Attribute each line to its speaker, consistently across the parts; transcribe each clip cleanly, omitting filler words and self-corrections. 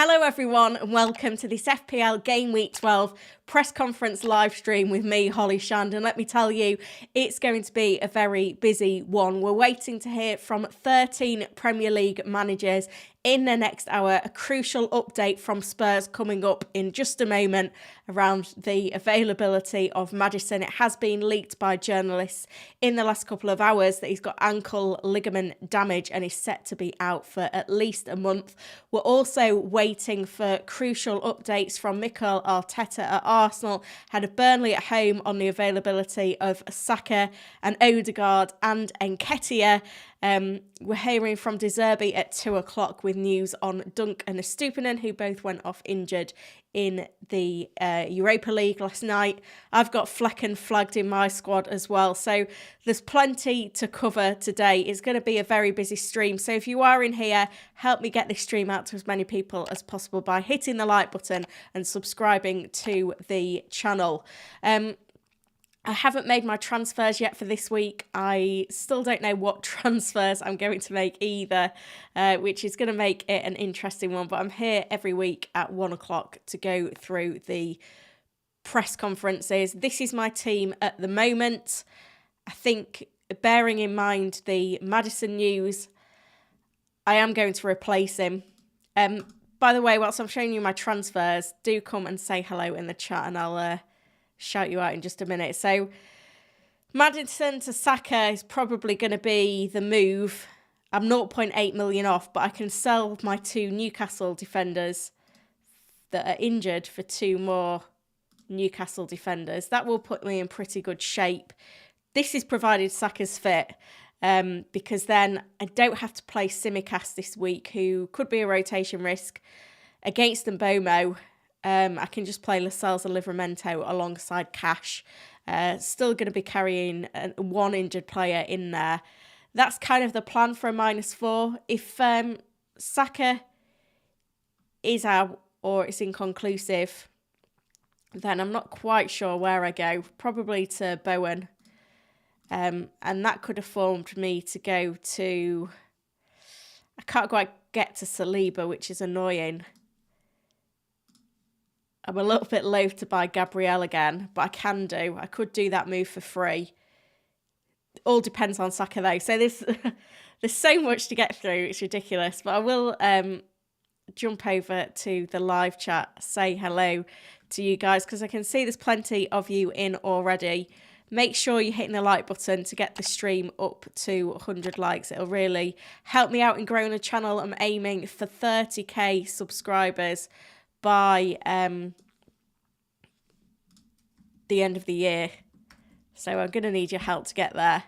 Speaker 1: Hello everyone and welcome to this FPL Gameweek 12 press conference live stream with me, Holly Shand. And let me tell you, it's going to be a very busy one. We're waiting to hear from 13 Premier League managers in the next hour. A crucial update from Spurs coming up in just a moment around the availability of Maddison. It has been leaked by journalists in the last couple of hours that he's got ankle ligament damage and is set to be out for at least a month. We're also waiting for crucial updates from Mikel Arteta at Arsenal, head of Burnley at home, on the availability of Saka and Odegaard and Nketiah. We're hearing from De Zerbi at 2 o'clock with news on Dunk and Estupinan, who both went off injured in the Europa League last night. I've got Flecken flagged in my squad as well. So there's plenty to cover today. It's going to be a very busy stream. So if you are in here, help me get this stream out to as many people as possible by hitting the like button and subscribing to the channel. I haven't made my transfers yet for this week. I still don't know what transfers I'm going to make either, which is going to make it an interesting one. But I'm here every week at 1 o'clock to go through the press conferences. This is my team at the moment. I think, bearing in mind the Maddison news, I am going to replace him. By the way, whilst I'm showing you my transfers, do come and say hello in the chat and I'll shout you out in just a minute. So Maddison to Saka is probably going to be the move. I'm 0.8 million off, but I can sell my 2 Newcastle defenders that are injured for 2 more Newcastle defenders. That will put me in pretty good shape. This is provided Saka's fit, because then I don't have to play Tsimikas this week, who could be a rotation risk, against Mbomo. I can just play Lascelles and Livramento alongside Cash. Still going to be carrying one injured player in there. That's kind of the plan for a -4. If Saka is out or it's inconclusive, then I'm not quite sure where I go. Probably to Bowen. And that could have formed me to go to... I can't quite get to Saliba, which is annoying. I'm a little bit loath to buy Gabriel again, but I can do. I could do that move for free. It all depends on Saka though. So there's so much to get through. It's ridiculous. But I will jump over to the live chat, say hello to you guys, because I can see there's plenty of you in already. Make sure you're hitting the like button to get the stream up to 100 likes. It'll really help me out in growing the channel. I'm aiming for 30k subscribers by the end of the year. So I'm going to need your help to get there.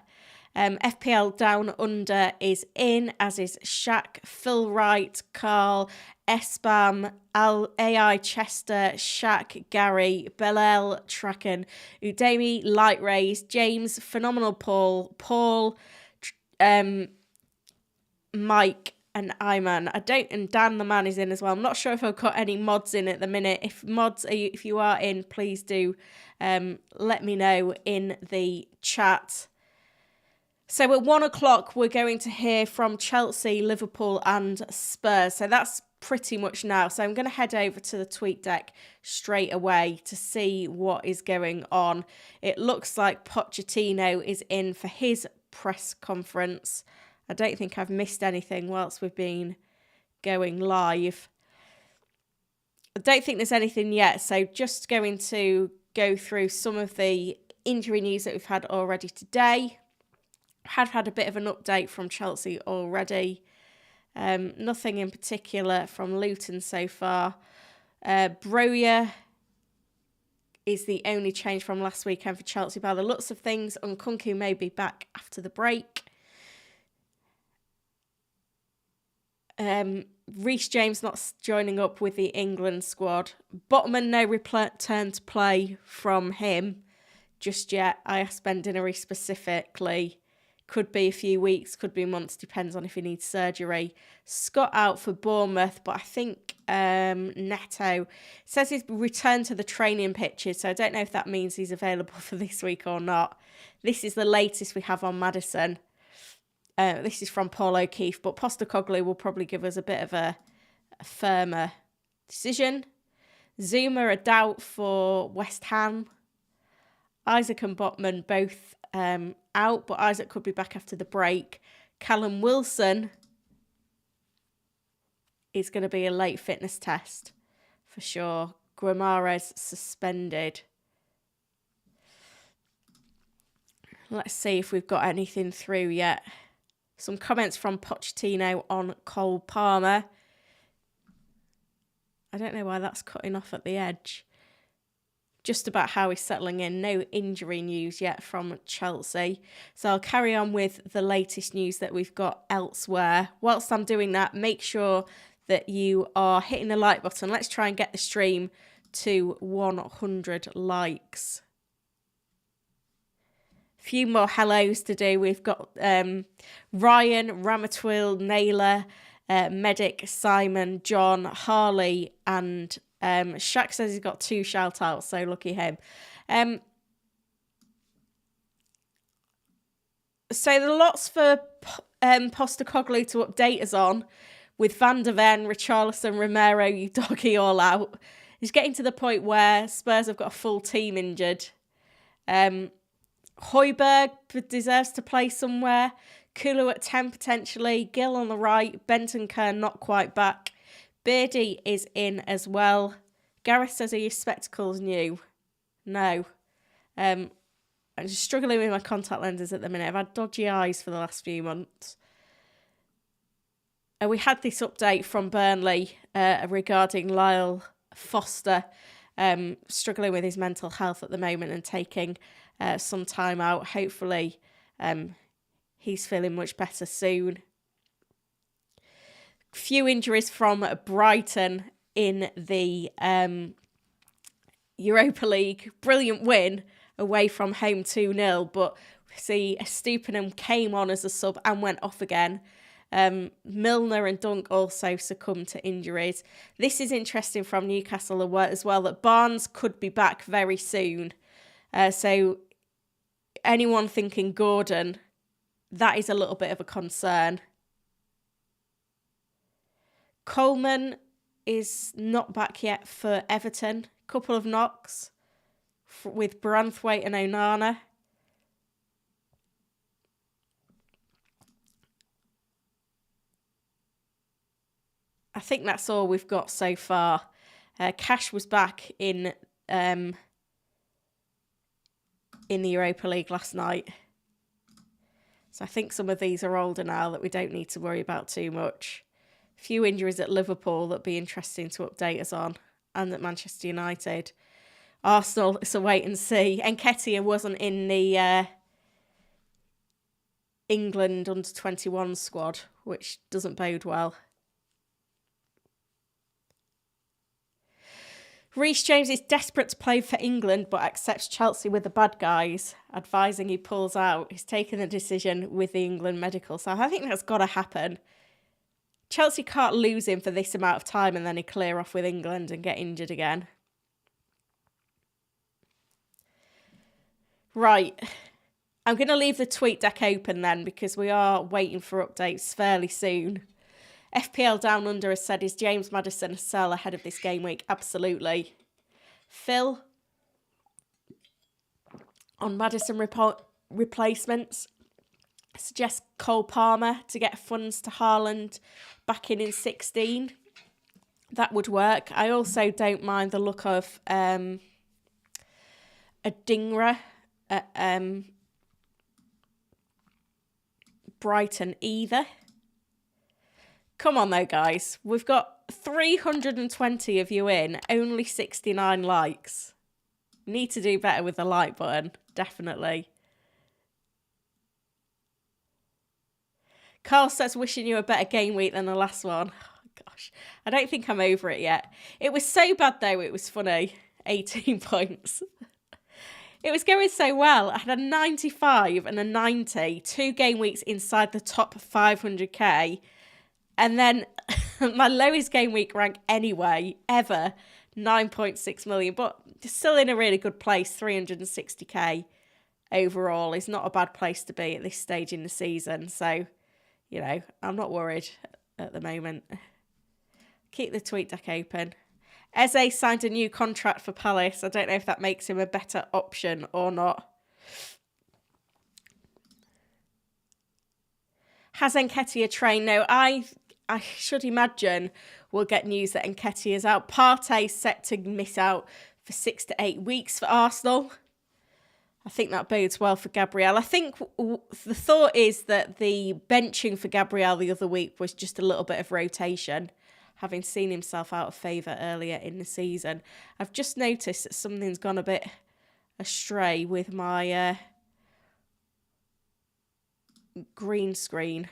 Speaker 1: FPL Down Under is in, as is Shaq, Phil Wright, Carl, Espam, AI Chester, Shaq, Gary, Bellel, Tracken, Udemy, Light Rays, James, Phenomenal Paul, Mike, and Iman. And Dan the man is in as well. I'm not sure if I've got any mods in at the minute. If you are in, please do let me know in the chat. So at 1 o'clock, we're going to hear from Chelsea, Liverpool and Spurs. So that's pretty much now. So I'm going to head over to the tweet deck straight away to see what is going on. It looks like Pochettino is in for his press conference. I don't think I've missed anything whilst we've been going live. I don't think there's anything yet. So just going to go through some of the injury news that we've had already today. Have had a bit of an update from Chelsea already. Nothing in particular from Luton so far. Broya is the only change from last weekend for Chelsea by the looks of things. Nkunku may be back after the break. Reece James not joining up with the England squad. Botman, no return to play from him just yet. I asked Ben Dinnery specifically. Could be a few weeks, could be months, depends on if he needs surgery. Scott out for Bournemouth, but I think Neto says he's returned to the training pitches, so I don't know if that means he's available for this week or not. This is the latest we have on Maddison. This is from Paul O'Keefe, but Postecoglou will probably give us a bit of a firmer decision. Zuma a doubt for West Ham. Isaac and Botman both out, but Isaac could be back after the break. Callum Wilson is going to be a late fitness test for sure. Guimaraes suspended. Let's see if we've got anything through yet. Some comments from Pochettino on Cole Palmer. I don't know why that's cutting off at the edge. Just about how he's settling in. No injury news yet from Chelsea. So I'll carry on with the latest news that we've got elsewhere. Whilst I'm doing that, make sure that you are hitting the like button. Let's try and get the stream to 100 likes. A few more hellos to do. We've got Ryan, Ramatwil, Naylor, Medic, Simon, John, Harley, and Shaq says he's got 2 shout outs, so lucky him. So there are lots for Postecoglou to update us on, with Van der Ven, Richarlison, Romero, Udogie all out. It's getting to the point where Spurs have got a full team injured. Højbjerg deserves to play somewhere. Kulu at 10 potentially. Gill on the right. Bentancur not quite back. Beardy is in as well. Gareth says, are your spectacles new? No. I'm just struggling with my contact lenses at the minute. I've had dodgy eyes for the last few months. We had this update from Burnley regarding Lyle Foster struggling with his mental health at the moment and taking some time out. Hopefully he's feeling much better soon. Few injuries from Brighton in the Europa League. Brilliant win away from home 2-0, but we see Estupiñán came on as a sub and went off again. Milner and Dunk also succumbed to injuries. This is interesting from Newcastle as well, that Barnes could be back very soon. So anyone thinking Gordon, that is a little bit of a concern. Coleman is not back yet for Everton. Couple of knocks with Branthwaite and Onana. I think that's all we've got so far. Cash was back in the Europa League last night. So I think some of these are older now that we don't need to worry about too much. A few injuries at Liverpool that'd be interesting to update us on, and at Manchester United. Arsenal, it's a wait and see. Nketiah wasn't in the England under-21 squad, which doesn't bode well. Reece James is desperate to play for England but accepts Chelsea with the bad guys, advising he pulls out. He's taken the decision with the England medical staff. I think that's got to happen. Chelsea can't lose him for this amount of time and then he clear off with England and get injured again. Right. I'm going to leave the tweet deck open then because we are waiting for updates fairly soon. FPL Down Under has said, is James Maddison a sell ahead of this game week? Absolutely. Phil, on Maddison replacements, suggests Cole Palmer to get funds to Haaland back in 16. That would work. I also don't mind the look of a Dingra at Brighton either. Come on though, guys. We've got 320 of you in, only 69 likes. Need to do better with the like button, definitely. Carl says, wishing you a better game week than the last one. Oh, gosh, I don't think I'm over it yet. It was so bad though, it was funny. 18 points. It was going so well. I had a 95 and a 90, 2 game weeks inside the top 500k. And then my lowest game week rank anyway, ever, 9.6 million. But still in a really good place, 360k overall. Is not a bad place to be at this stage in the season. So, you know, I'm not worried at the moment. Keep the tweet deck open. Eze signed a new contract for Palace. I don't know if that makes him a better option or not. Has Nketiah trained? No, I should imagine we'll get news that Nketiah is out. Partey's set to miss out for 6 to 8 weeks for Arsenal. I think that bodes well for Gabriel. I think the thought is that the benching for Gabriel the other week was just a little bit of rotation, having seen himself out of favour earlier in the season. I've just noticed that something's gone a bit astray with my green screen,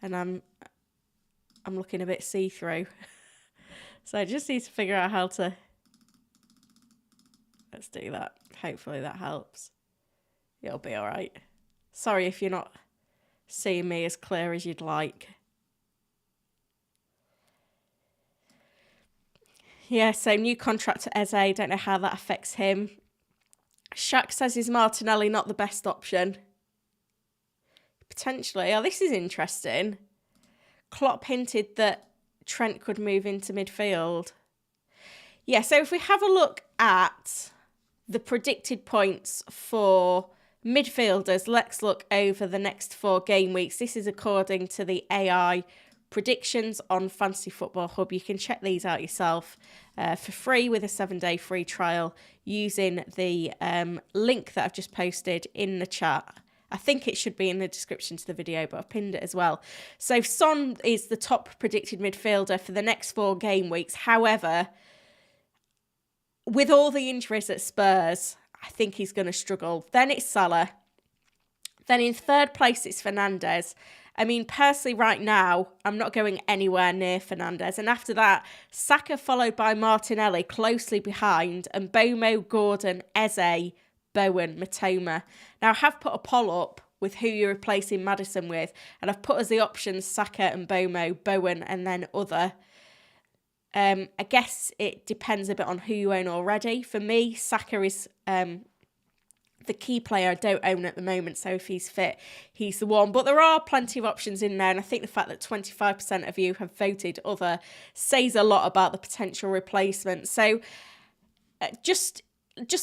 Speaker 1: and I'm looking a bit see-through. So I just need to figure out how to... Let's do that. Hopefully that helps. It'll be all right. Sorry if you're not seeing me as clear as you'd like. Yeah, so new contract to Eze. Don't know how that affects him. Shaq says, is Martinelli not the best option? Potentially. Oh, this is interesting. Klopp hinted that Trent could move into midfield. Yeah, so if we have a look at the predicted points for midfielders, let's look over the next 4 game weeks. This is according to the AI predictions on Fantasy Football Hub. You can check these out yourself for free with a 7-day free trial using the link that I've just posted in the chat. I think it should be in the description to the video, but I've pinned it as well. So Son is the top predicted midfielder for the next 4 game weeks. However, with all the injuries at Spurs, I think he's going to struggle. Then it's Salah. Then in 3rd place, it's Fernandes. I mean, personally, right now, I'm not going anywhere near Fernandes. And after that, Saka followed by Martinelli closely behind, and Bomo, Gordon, Eze, Bowen, Matoma. Now, I have put a poll up with who you're replacing Maddison with, and I've put as the options Saka and Bomo, Bowen, and then other. I guess it depends a bit on who you own already. For me, Saka is the key player I don't own at the moment, so if he's fit, he's the one. But there are plenty of options in there, and I think the fact that 25% of you have voted other says a lot about the potential replacement. So just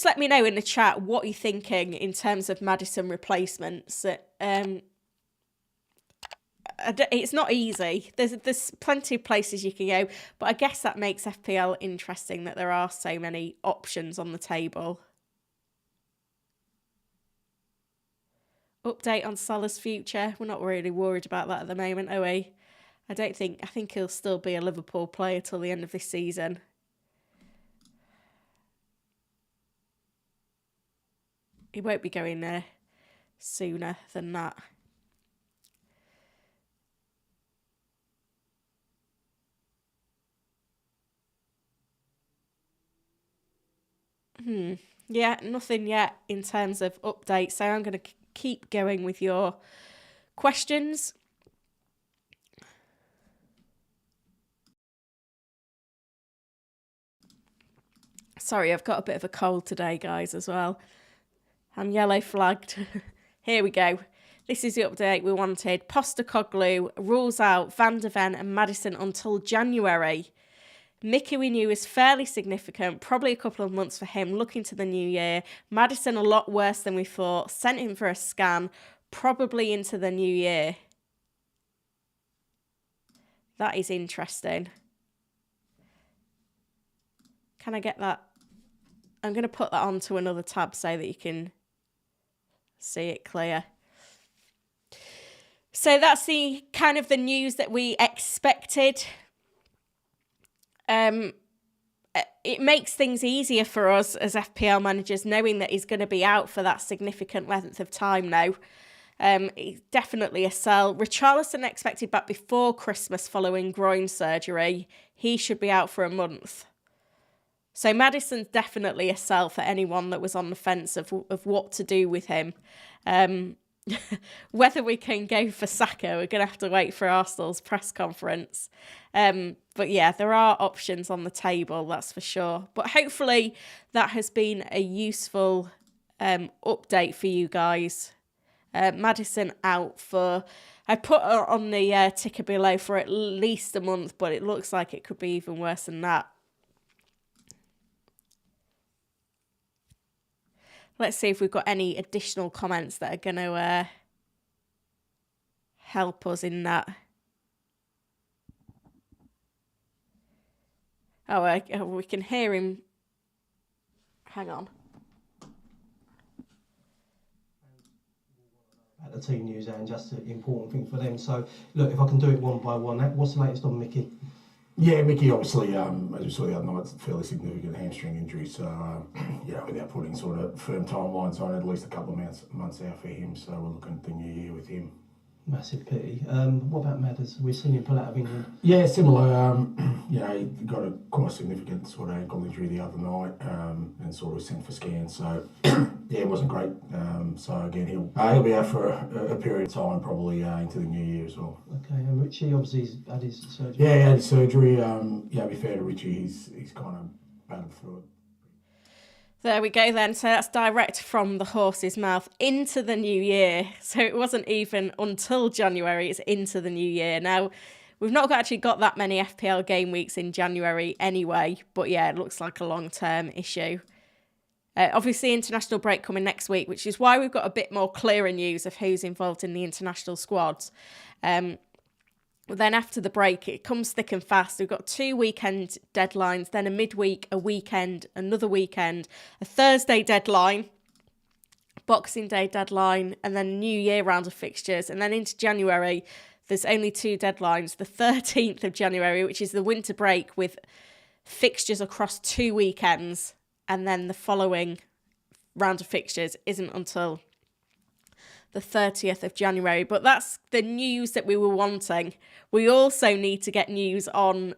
Speaker 1: let me know in the chat what you're thinking in terms of Maddison replacements. It's not easy. There's plenty of places you can go, but I guess that makes FPL interesting that there are so many options on the table. Update on Salah's future. We're not really worried about that at the moment, are we? I think he'll still be a Liverpool player till the end of this season. He won't be going there sooner than that. Yeah, nothing yet in terms of updates. So I'm going to keep going with your questions. Sorry, I've got a bit of a cold today, guys, as well. I'm yellow flagged. Here we go. This is the update we wanted. Postecoglou rules out Van de Ven and Maddison until January. Mickey we knew is fairly significant, probably a couple of months for him, looking to the new year. Maddison a lot worse than we thought, sent him for a scan, probably into the new year. That is interesting. Can I get that? I'm going to put that onto another tab so that you can see it clear. So that's the kind of the news that we expected. It makes things easier for us as FPL managers knowing that he's going to be out for that significant length of time now. He's definitely a sell. Richarlison expected back before Christmas following groin surgery. He should be out for a month. So Maddison's definitely a sell for anyone that was on the fence of what to do with him. Whether we can go for Saka, we're going to have to wait for Arsenal's press conference. But yeah, there are options on the table, that's for sure. But hopefully that has been a useful update for you guys. Maddison out for... I put her on the ticker below for at least a month, but it looks like it could be even worse than that. Let's see if we've got any additional comments that are going to help us in that. Oh, we can hear him. Hang on.
Speaker 2: At the team news and just an important thing for them. So, look, if I can do it one by one, what's the latest on Mickey?
Speaker 3: Yeah, Mickey, obviously, as we saw the other night, it's a fairly significant hamstring injury. So, without putting sort of firm timelines on, at least a couple of months out for him. So we're looking at the new year with him.
Speaker 2: Massive pity. What about Madders? We've seen him pull out of England.
Speaker 3: Yeah, similar. He got a quite significant sort of ankle injury the other night, and sort of sent for scans. So it wasn't great. So again, he'll be out for a period of time, probably into the new year as well.
Speaker 2: Okay, and Richie obviously has had his surgery.
Speaker 3: Yeah, he had his surgery. To be fair to Richie, he's kind of battled through it.
Speaker 1: There we go then. So that's direct from the horse's mouth into the new year. So it wasn't even until January, it's into the new year. Now, we've not actually got that many FPL game weeks in January anyway, but yeah, it looks like a long-term issue. Obviously, international break coming next week, which is why we've got a bit more clearer news of who's involved in the international squads. Then after the break, it comes thick and fast. We've got 2 weekend deadlines, then a midweek, a weekend, another weekend, a Thursday deadline, Boxing Day deadline, and then a New Year round of fixtures. And then into January, there's only 2 deadlines. The 13th of January, which is the winter break with fixtures across 2 weekends. And then the following round of fixtures isn't until the 30th of January. But that's the news that we were wanting. We also need to get news on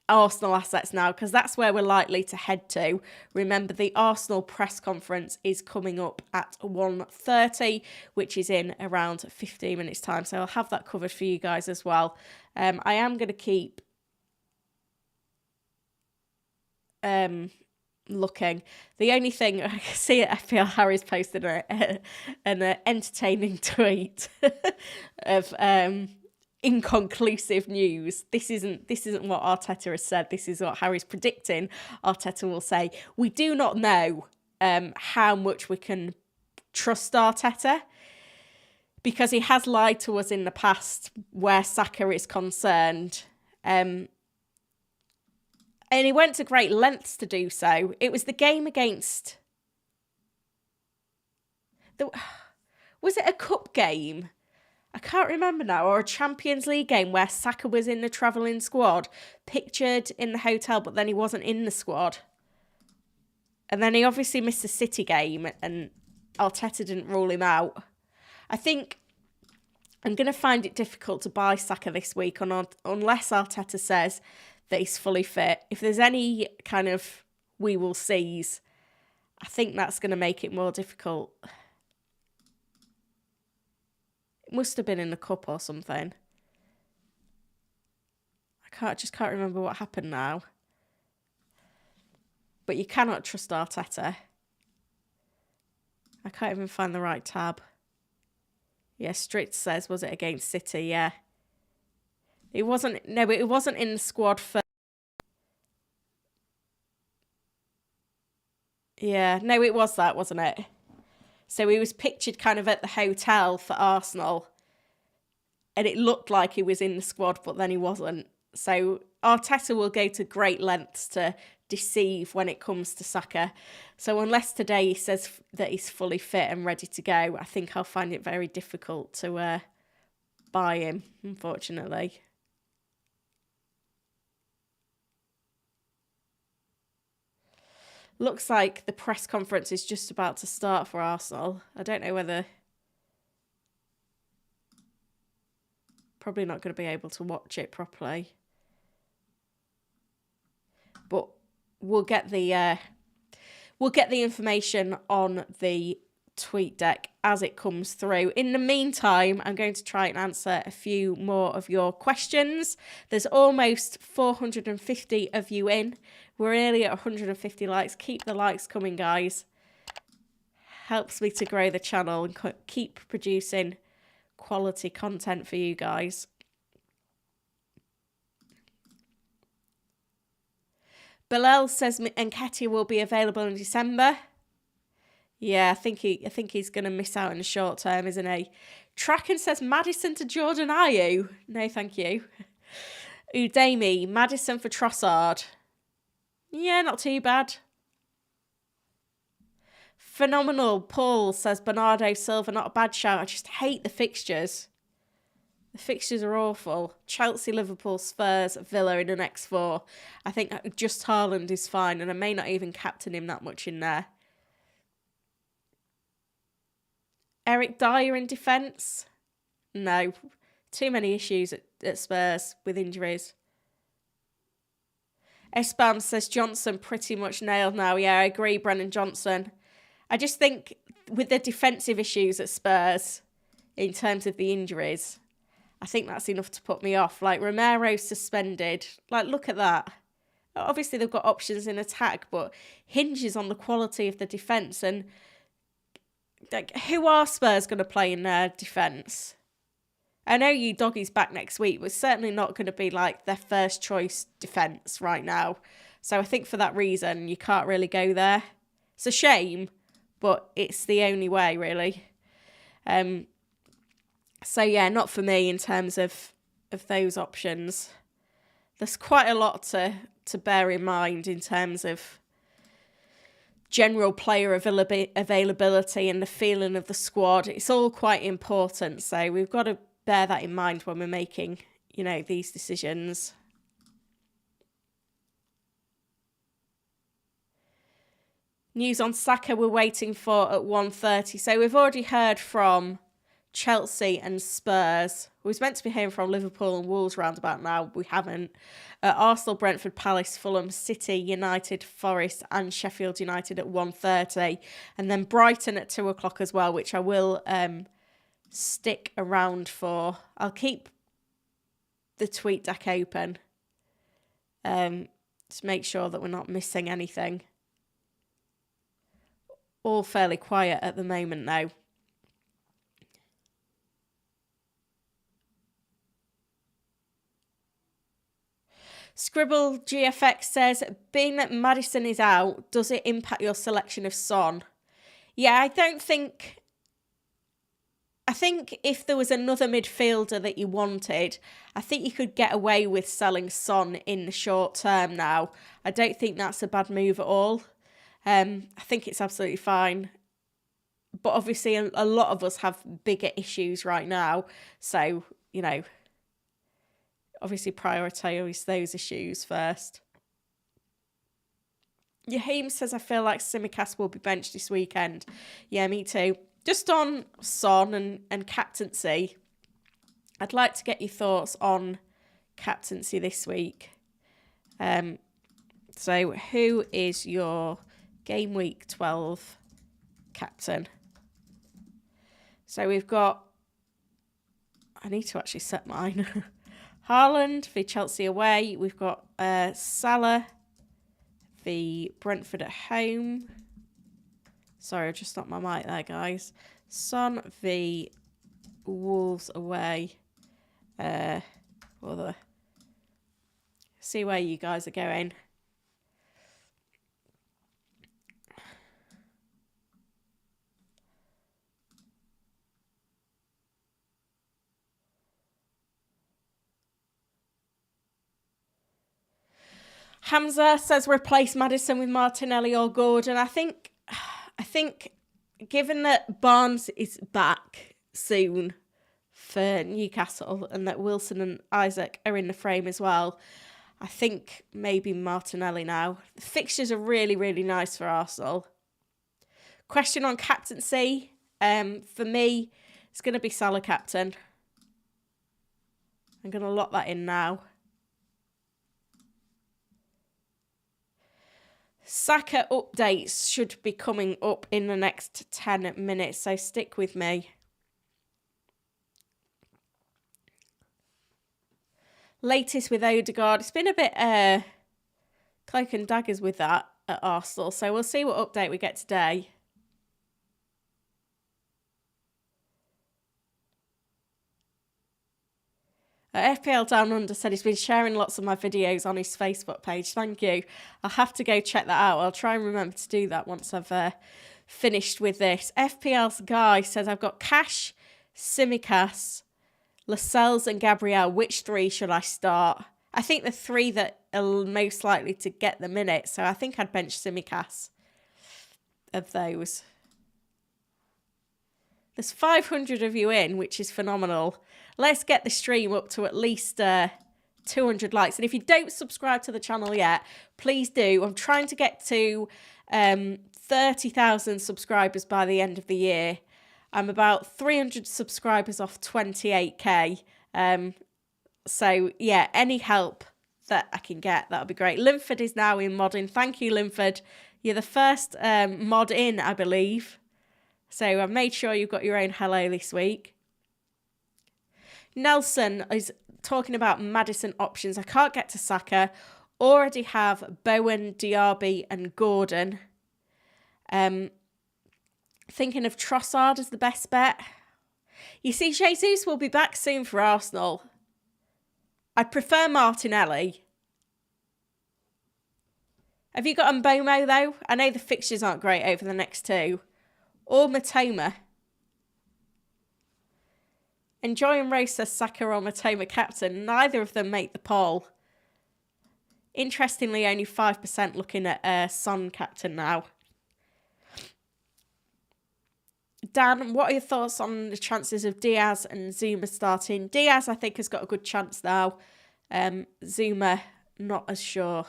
Speaker 1: Arsenal assets now, because that's where we're likely to head to. Remember, the Arsenal press conference is coming up at 1:30, which is in around 15 minutes time. So I'll have that covered for you guys as well. I am going to keep looking. The only thing I see at FPL Harry's posted an entertaining tweet of inconclusive news. This isn't what Arteta has said. This is what Harry's predicting Arteta will say. We do not know how much we can trust Arteta, because he has lied to us in the past where Saka is concerned. And he went to great lengths to do so. It was the game against... Was it a cup game? I can't remember now. Or a Champions League game where Saka was in the travelling squad, pictured in the hotel, but then he wasn't in the squad. And then he obviously missed the City game and Arteta didn't rule him out. I think I'm going to find it difficult to buy Saka this week unless Arteta says that he's fully fit. If there's any kind of we will sees, I think that's going to make it more difficult. It must have been in the cup or something. I just can't remember what happened now. But you cannot trust Arteta. I can't even find the right tab. Yeah, Strict says, was it against City? Yeah. It wasn't in the squad for... Yeah, no, it was that, wasn't it? So he was pictured kind of at the hotel for Arsenal. And it looked like he was in the squad, but then he wasn't. So Arteta will go to great lengths to deceive when it comes to Saka. So unless today he says that he's fully fit and ready to go, I think I'll find it very difficult to buy him, unfortunately. Looks like the press conference is just about to start for Arsenal. I don't know whether... Probably not going to be able to watch it properly. But we'll get the information on the tweet deck as it comes through. In the meantime, I'm going to try and answer a few more of your questions. There's almost 450 of you in. We're nearly at 150 likes. Keep the likes coming, guys. Helps me to grow the channel and keep producing quality content for you guys. Bilal says Nketiah will be available in December. Yeah, I think he's going to miss out in the short term, isn't he? Tracken says Maddison to Jordan Ayew. No, thank you. Udemy, Maddison for Trossard. Yeah, not too bad. Phenomenal. Paul says Bernardo Silva, not a bad shout. I just hate the fixtures. The fixtures are awful. Chelsea, Liverpool, Spurs, Villa in the next 4. I think just Haaland is fine, and I may not even captain him that much in there. Eric Dyer in defence? No. Too many issues at Spurs with injuries. Espam says Johnson pretty much nailed now. Yeah, I agree, Brennan Johnson. I just think with the defensive issues at Spurs, in terms of the injuries, I think that's enough to put me off. Like, Romero's suspended. Like, look at that. Obviously, they've got options in attack, but hinges on the quality of the defence. And, like, who are Spurs going to play in their defence? I know you doggies back next week, but it's certainly not going to be, like, their first choice defence right now. So I think for that reason, you can't really go there. It's a shame, but it's the only way, really. So, yeah, not for me in terms of those options. There's quite a lot to bear in mind in terms of general player availability and the feeling of the squad. It's all quite important, so we've got to bear that in mind when we're making, these decisions. News on Saka we're waiting for at 1:30. So we've already heard from Chelsea and Spurs. We was meant to be hearing from Liverpool and Wolves round about now. We haven't. Arsenal, Brentford, Palace, Fulham, City, United, Forest and Sheffield United at 1:30. And then Brighton at 2 o'clock as well, which I will stick around for. I'll keep the tweet deck open to make sure that we're not missing anything. All fairly quiet at the moment now. Scribble GFX says, being that Maddison is out, does it impact your selection of Son? Yeah, I think if there was another midfielder that you wanted, I think you could get away with selling Son in the short term now. I don't think that's a bad move at all. I think it's absolutely fine. But obviously a lot of us have bigger issues right now. So, obviously prioritise those issues first. Yaheem says, I feel like Tsimikas will be benched this weekend. Yeah, me too. Just on Son and captaincy, I'd like to get your thoughts on captaincy this week. So who is your Game Week 12 captain? So we've got, I need to actually set mine. Haaland v Chelsea away. We've got Salah v Brentford at home. Sorry, I just stopped my mic there, guys. Son v Wolves away. See where you guys are going. Hamza says replace Maddison with Martinelli or Gordon. I think given that Barnes is back soon for Newcastle and that Wilson and Isaac are in the frame as well, I think maybe Martinelli now. The fixtures are really, really nice for Arsenal. Question on captaincy. For me, it's going to be Salah captain. I'm going to lock that in now. Saka updates should be coming up in the next 10 minutes, so stick with me. Latest with Odegaard. It's been a bit cloak and daggers with that at Arsenal, so we'll see what update we get today. FPL Down Under said he's been sharing lots of my videos on his Facebook page. Thank you. I'll have to go check that out. I'll try and remember to do that once I've finished with this. FPL's guy says, I've got Cash, Simicas, Lascelles and Gabriel. Which 3 should I start? I think the 3 that are most likely to get the minute. So I think I'd bench Simicas of those. There's 500 of you in, which is phenomenal. Let's get the stream up to at least 200 likes. And if you don't subscribe to the channel yet, please do. I'm trying to get to 30,000 subscribers by the end of the year. I'm about 300 subscribers off 28k. So, yeah, any help that I can get, that'll be great. Linford is now in modding. Thank you, Linford. You're the first mod in, I believe. So I've made sure you've got your own hello this week. Nelson is talking about Maddison options. I can't get to Saka. Already have Bowen, Diaby and Gordon. Thinking of Trossard as the best bet. You see, Jesus will be back soon for Arsenal. I'd prefer Martinelli. Have you got Mbomo though? I know the fixtures aren't great over the next 2. Or Matoma. Enjoy and Rose says Saka or Matoma captain. Neither of them make the poll. Interestingly, only 5% looking at Son captain now. Dan, what are your thoughts on the chances of Diaz and Zuma starting? Diaz, I think, has got a good chance now. Zuma, not as sure.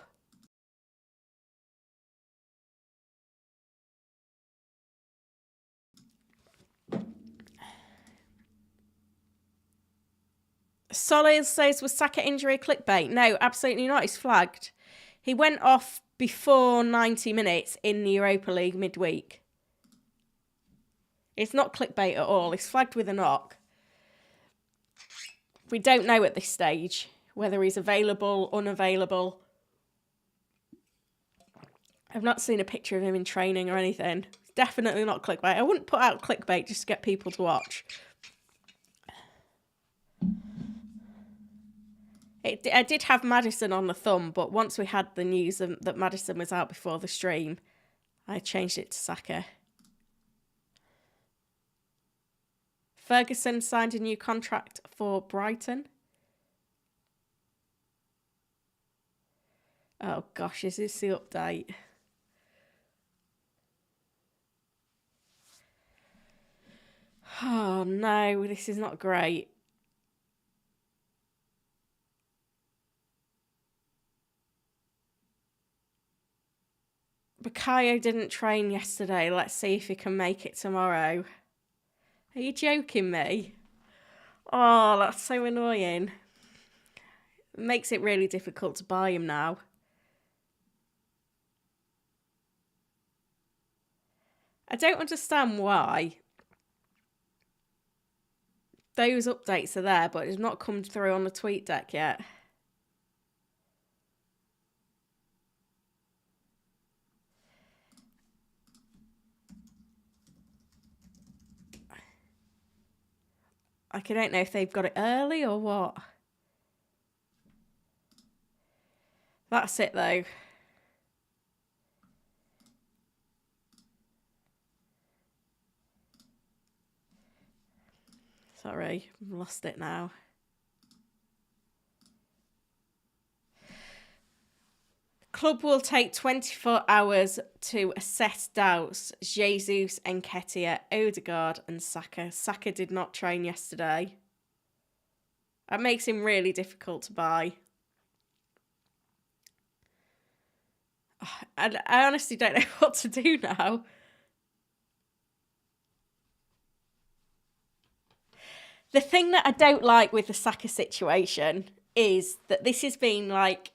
Speaker 1: Solid says, was Saka injury clickbait? No, absolutely not. He's flagged. He went off before 90 minutes in the Europa League midweek. It's not clickbait at all. He's flagged with a knock. We don't know at this stage whether he's available, unavailable. I've not seen a picture of him in training or anything. It's definitely not clickbait. I wouldn't put out clickbait just to get people to watch. I did have Maddison on the thumb, but once we had the news that Maddison was out before the stream, I changed it to Saka. Ferguson signed a new contract for Brighton. Oh gosh, is this the update? Oh no, this is not great. Bukayo didn't train yesterday. Let's see if he can make it tomorrow. Are you joking me? Oh, that's so annoying. It makes it really difficult to buy him now. I don't understand why those updates are there, but it's not come through on the tweet deck yet. I don't know if they've got it early or what. That's it though. Sorry, I've lost it now. Club will take 24 hours to assess doubts. Jesus, Nketiah, Odegaard and Saka. Saka did not train yesterday. That makes him really difficult to buy. I honestly don't know what to do now. The thing that I don't like with the Saka situation is that this has been like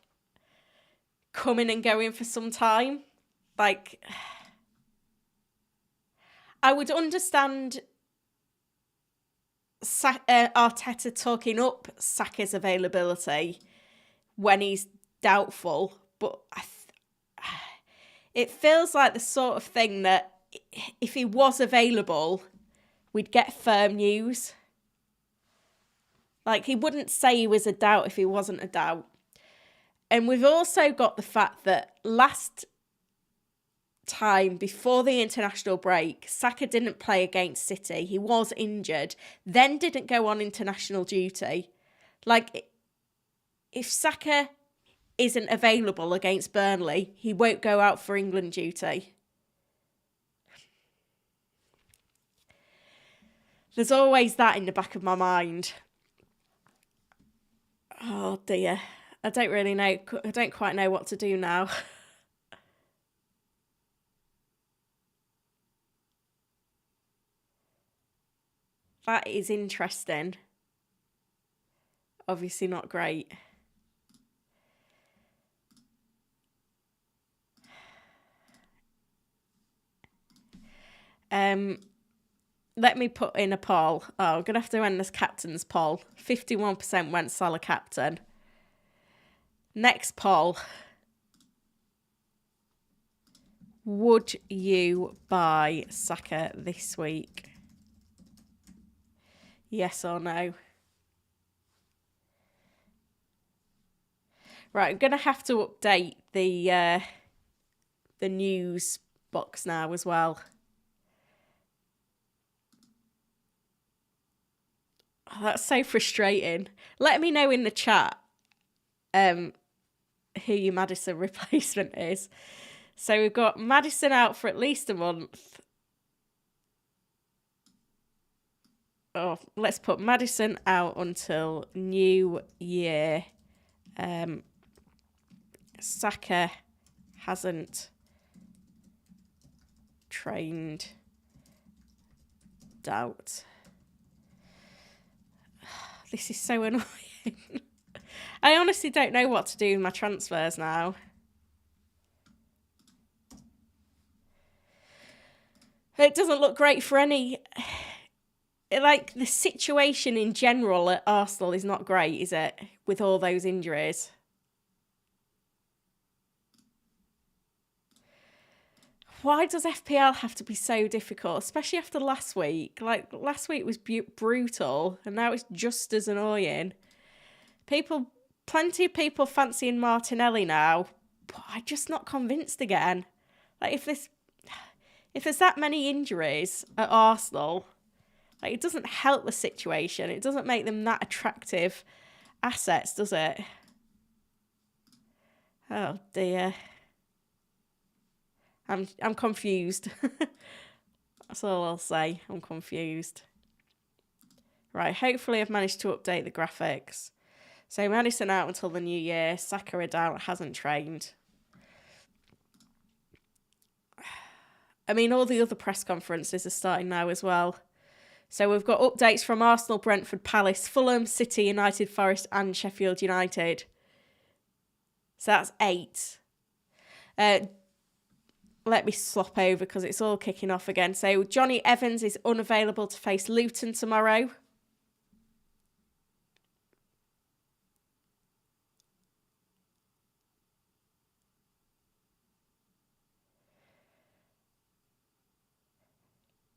Speaker 1: coming and going for some time. Like, I would understand Arteta talking up Saka's availability when he's doubtful, but it feels like the sort of thing that if he was available, we'd get firm news. Like, he wouldn't say he was a doubt if he wasn't a doubt. And we've also got the fact that last time before the international break, Saka didn't play against City. He was injured, then didn't go on international duty. Like, if Saka isn't available against Burnley, he won't go out for England duty. There's always that in the back of my mind. Oh dear. I don't really know. I don't quite know what to do now. That is interesting. Obviously not great. Let me put in a poll. Oh, I'm going to have to end this captain's poll. 51% went Salah captain. Next poll. Would you buy Saka this week? Yes or no? Right, I'm going to have to update the news box now as well. Oh, that's so frustrating. Let me know in the chat who your Maddison replacement is. So we've got Maddison out for at least a month. Oh, let's put Maddison out until New Year. Saka hasn't trained. Doubt. This is so annoying. I honestly don't know what to do with my transfers now. It doesn't look great for any... Like, the situation in general at Arsenal is not great, is it? With all those injuries. Why does FPL have to be so difficult? Especially after last week. Like, last week was brutal, and now it's just as annoying. Plenty of people fancying Martinelli now, but I'm just not convinced again. Like, if there's that many injuries at Arsenal, like, it doesn't help the situation. It doesn't make them that attractive assets, does it? Oh dear. I'm confused. That's all I'll say. I'm confused. Right, hopefully I've managed to update the graphics. So Maddison out until the new year. Saka out, hasn't trained. I mean, all the other press conferences are starting now as well. So we've got updates from Arsenal, Brentford, Palace, Fulham, City, United, Forest and Sheffield United. So that's 8. Let me swap over because it's all kicking off again. So Johnny Evans is unavailable to face Luton tomorrow.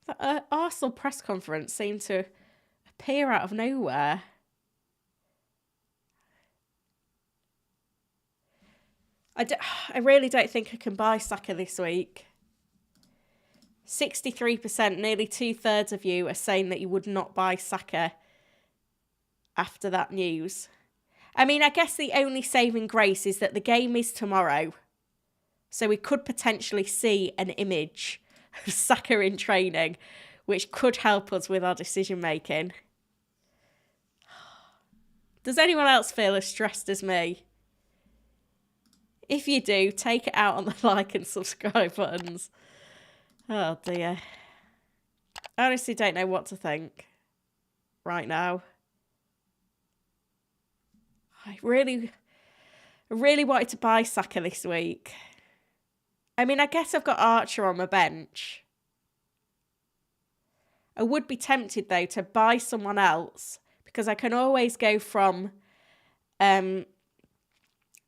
Speaker 1: The Arsenal press conference seemed to appear out of nowhere. I really don't think I can buy Saka this week. 63%, nearly 2/3 of you are saying that you would not buy Saka after that news. I mean, I guess the only saving grace is that the game is tomorrow. So we could potentially see an image of Saka in training, which could help us with our decision making. Does anyone else feel as stressed as me? If you do, take it out on the like and subscribe buttons. Oh dear. I honestly don't know what to think right now. I really wanted to buy Saka this week. I mean, I guess I've got Archer on my bench. I would be tempted, though, to buy someone else because I can always go from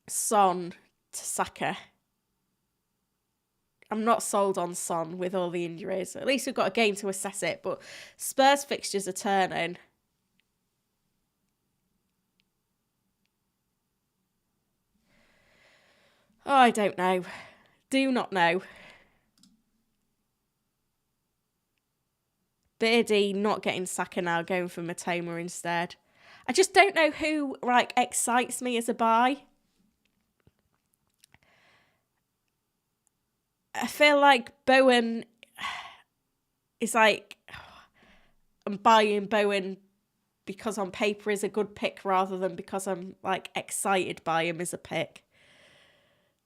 Speaker 1: Son to Saka. I'm not sold on Son with all the injuries. At least we've got a game to assess it, but Spurs fixtures are turning. Oh, I don't know. Do not know. Beardy not getting Saka now, going for Matoma instead. I just don't know who, like, excites me as a buy. I feel like Bowen is like, I'm buying Bowen because on paper is a good pick rather than because I'm, like, excited by him as a pick.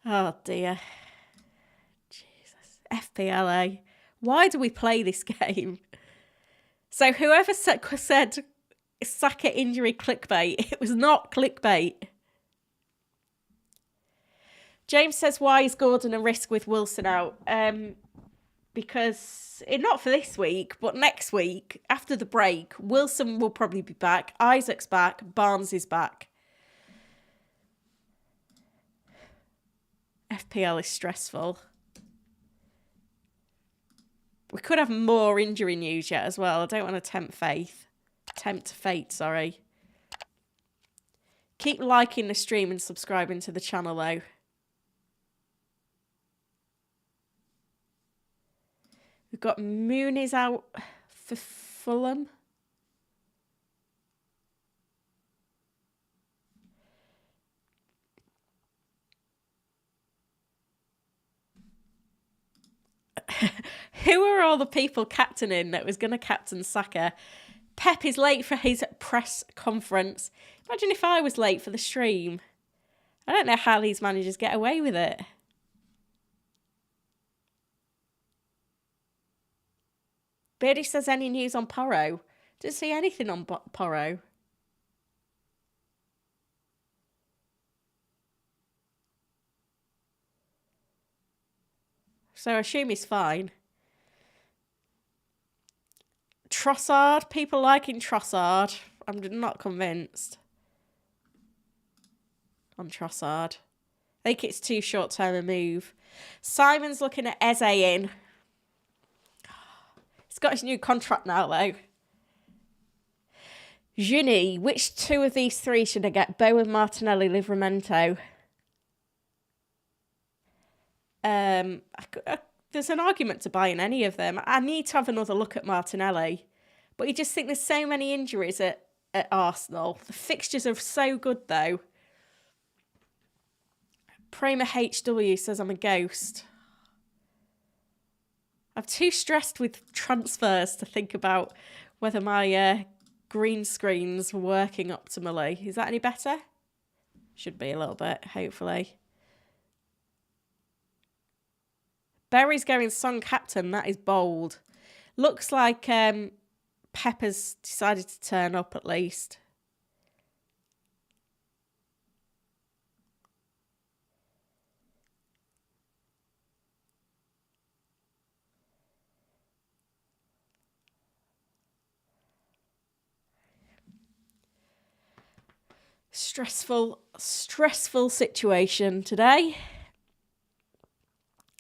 Speaker 1: Oh, dear. Jesus. FPLA. Why do we play this game? So whoever said Saka injury clickbait, it was not clickbait. James says, why is Gordon a risk with Wilson out? Because, not for this week, but next week, after the break, Wilson will probably be back, Isaac's back, Barnes is back. FPL is stressful. We could have more injury news yet as well. I don't want to tempt fate, sorry. Keep liking the stream and subscribing to the channel, though. We've got Mooney's out for Fulham. Who are all the people captaining that was going to captain Saka? Pep is late for his press conference. Imagine if I was late for the stream. I don't know how these managers get away with it. Beardy says, any news on Porro? Didn't see anything on Porro. So I assume he's fine. Trossard. People liking Trossard. I'm not convinced on Trossard. I think it's too short-term a move. Simon's looking at Eze in. He's got his new contract now, though. Juni, which two of these three should I get? Bowen, Martinelli, Livramento. There's an argument to buying any of them. I need to have another look at Martinelli. But you just think there's so many injuries at Arsenal. The fixtures are so good, though. Prima HW says I'm a ghost. I'm too stressed with transfers to think about whether my green screen's working optimally. Is that any better? Should be a little bit, hopefully. Berry's going Son captain. That is bold. Looks like Pepper's decided to turn up at least. Stressful situation today.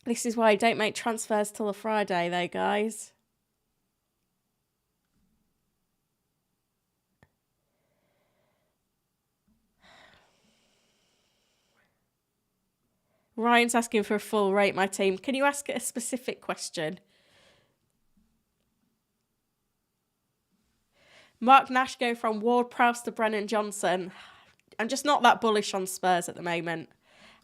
Speaker 1: This is why I don't make transfers till a Friday, though, guys. Ryan's asking for a full rate my team. Can you ask a specific question? Mark Nash going from Ward-Prowse to Brennan Johnson. I'm just not that bullish on Spurs at the moment.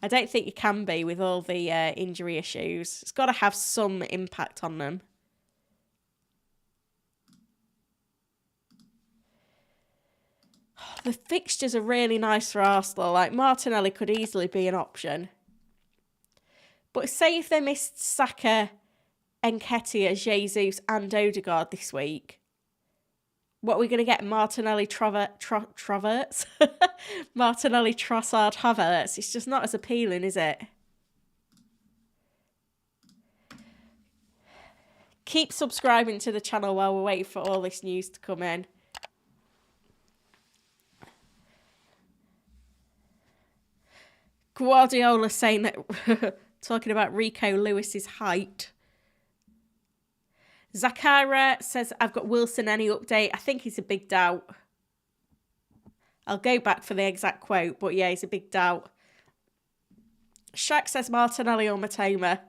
Speaker 1: I don't think you can be with all the injury issues. It's got to have some impact on them. The fixtures are really nice for Arsenal. Like, Martinelli could easily be an option. But say if they missed Saka, Nketiah, Jesus and Odegaard this week, what are we going to get? Martinelli, Traverts? Martinelli, Trossard, Havertz. It's just not as appealing, is it? Keep subscribing to the channel while we wait for all this news to come in. Guardiola saying that, talking about Rico Lewis's height. Zakara says, I've got Wilson, any update? I think he's a big doubt. I'll go back for the exact quote, but yeah, he's a big doubt. Shaq says Martinelli or Matoma.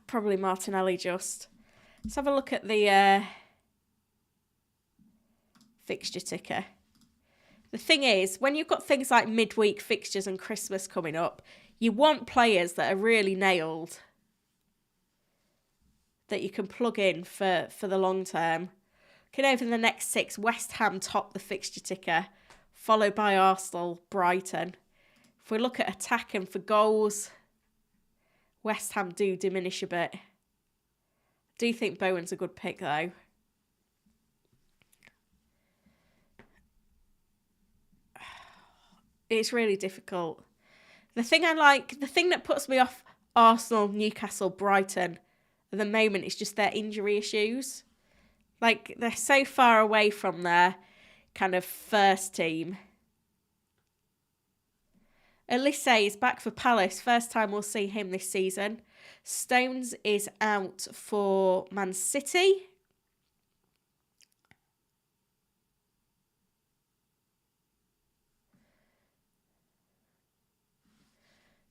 Speaker 1: Probably Martinelli just. Let's have a look at the fixture ticker. The thing is, when you've got things like midweek fixtures and Christmas coming up, you want players that are really nailed, that you can plug in for the long term. Looking over the next 6, West Ham top the fixture ticker, followed by Arsenal, Brighton. If we look at attacking for goals, West Ham do diminish a bit. I do think Bowen's a good pick though. It's really difficult. The thing that puts me off Arsenal, Newcastle, Brighton at the moment is just their injury issues. Like, they're so far away from their kind of first team. Elise is back for Palace. First time we'll see him this season. Stones is out for Man City.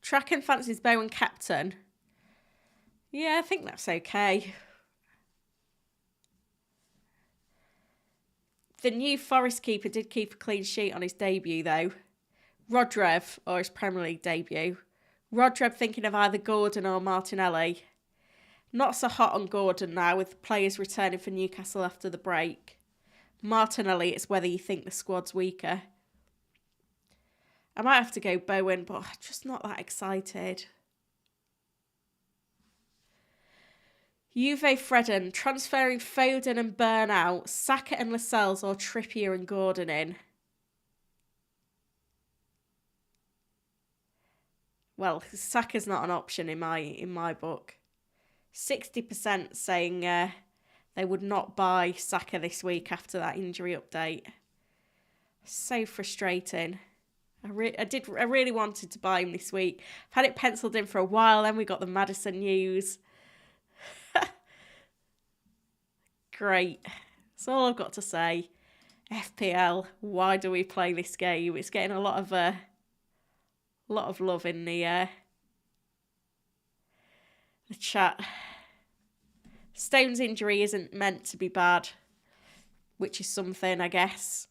Speaker 1: Track and fancies Bowen captain. Yeah, I think that's okay. The new Forest keeper did keep a clean sheet on his debut, though. Rodrev, or his Premier League debut. Rodrev thinking of either Gordon or Martinelli. Not so hot on Gordon now, with players returning for Newcastle after the break. Martinelli, it's whether you think the squad's weaker. I might have to go Bowen, but I'm just not that excited. Juve Fredden, transferring Foden and Burn out, Saka and Lascelles or Trippier and Gordon in. Well, Saka's not an option in my book. 60% saying they would not buy Saka this week after that injury update. So frustrating. I really wanted to buy him this week. I've had it penciled in for a while, then we got the Maddison news. Great. That's all I've got to say. FPL, why do we play this game? It's getting a lot of love in the chat. Stone's injury isn't meant to be bad, which is something, I guess.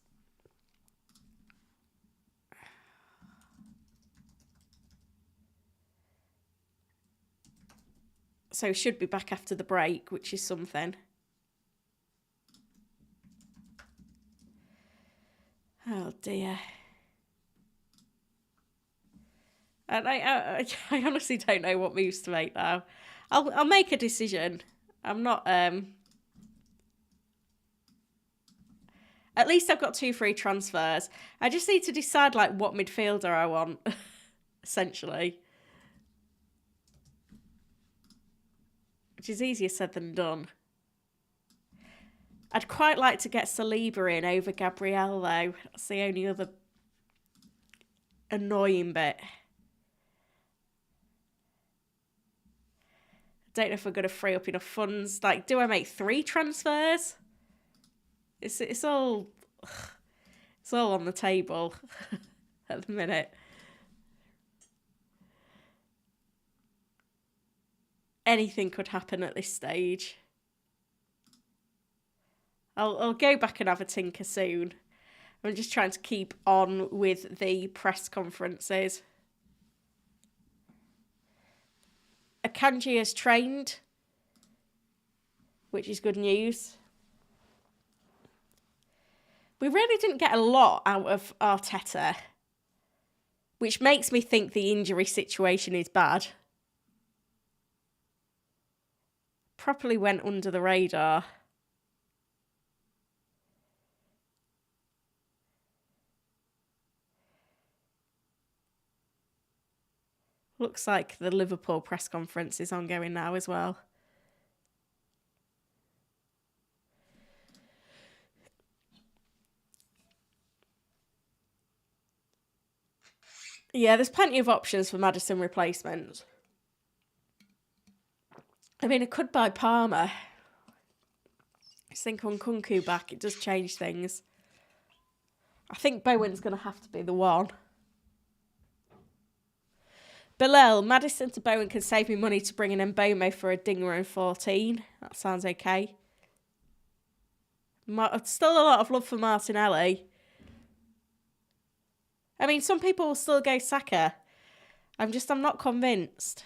Speaker 1: So he should be back after the break, which is something. Oh dear. And I honestly don't know what moves to make now. I'll make a decision. I'm not at least I've got 2 free transfers. I just need to decide like what midfielder I want, essentially. Which is easier said than done. I'd quite like to get Saliba in over Gabriel though. That's the only other annoying bit. Don't know if I'm going to free up enough funds. Like, do I make 3 transfers? It's all on the table at the minute. Anything could happen at this stage. I'll go back and have a tinker soon. I'm just trying to keep on with the press conferences. Akanji has trained, which is good news. We really didn't get a lot out of Arteta, which makes me think the injury situation is bad. Properly went under the radar. Looks like the Liverpool press conference is ongoing now as well. Yeah, there's plenty of options for Maddison replacements. I mean, I could buy Palmer. I think on Kunku back, it does change things. I think Bowen's going to have to be the one. Bilal, Maddison to Bowen can save me money to bring in Mbomo for a dinger in 14. That sounds okay. Still a lot of love for Martinelli. I mean, some people will still go Saka. I'm not convinced.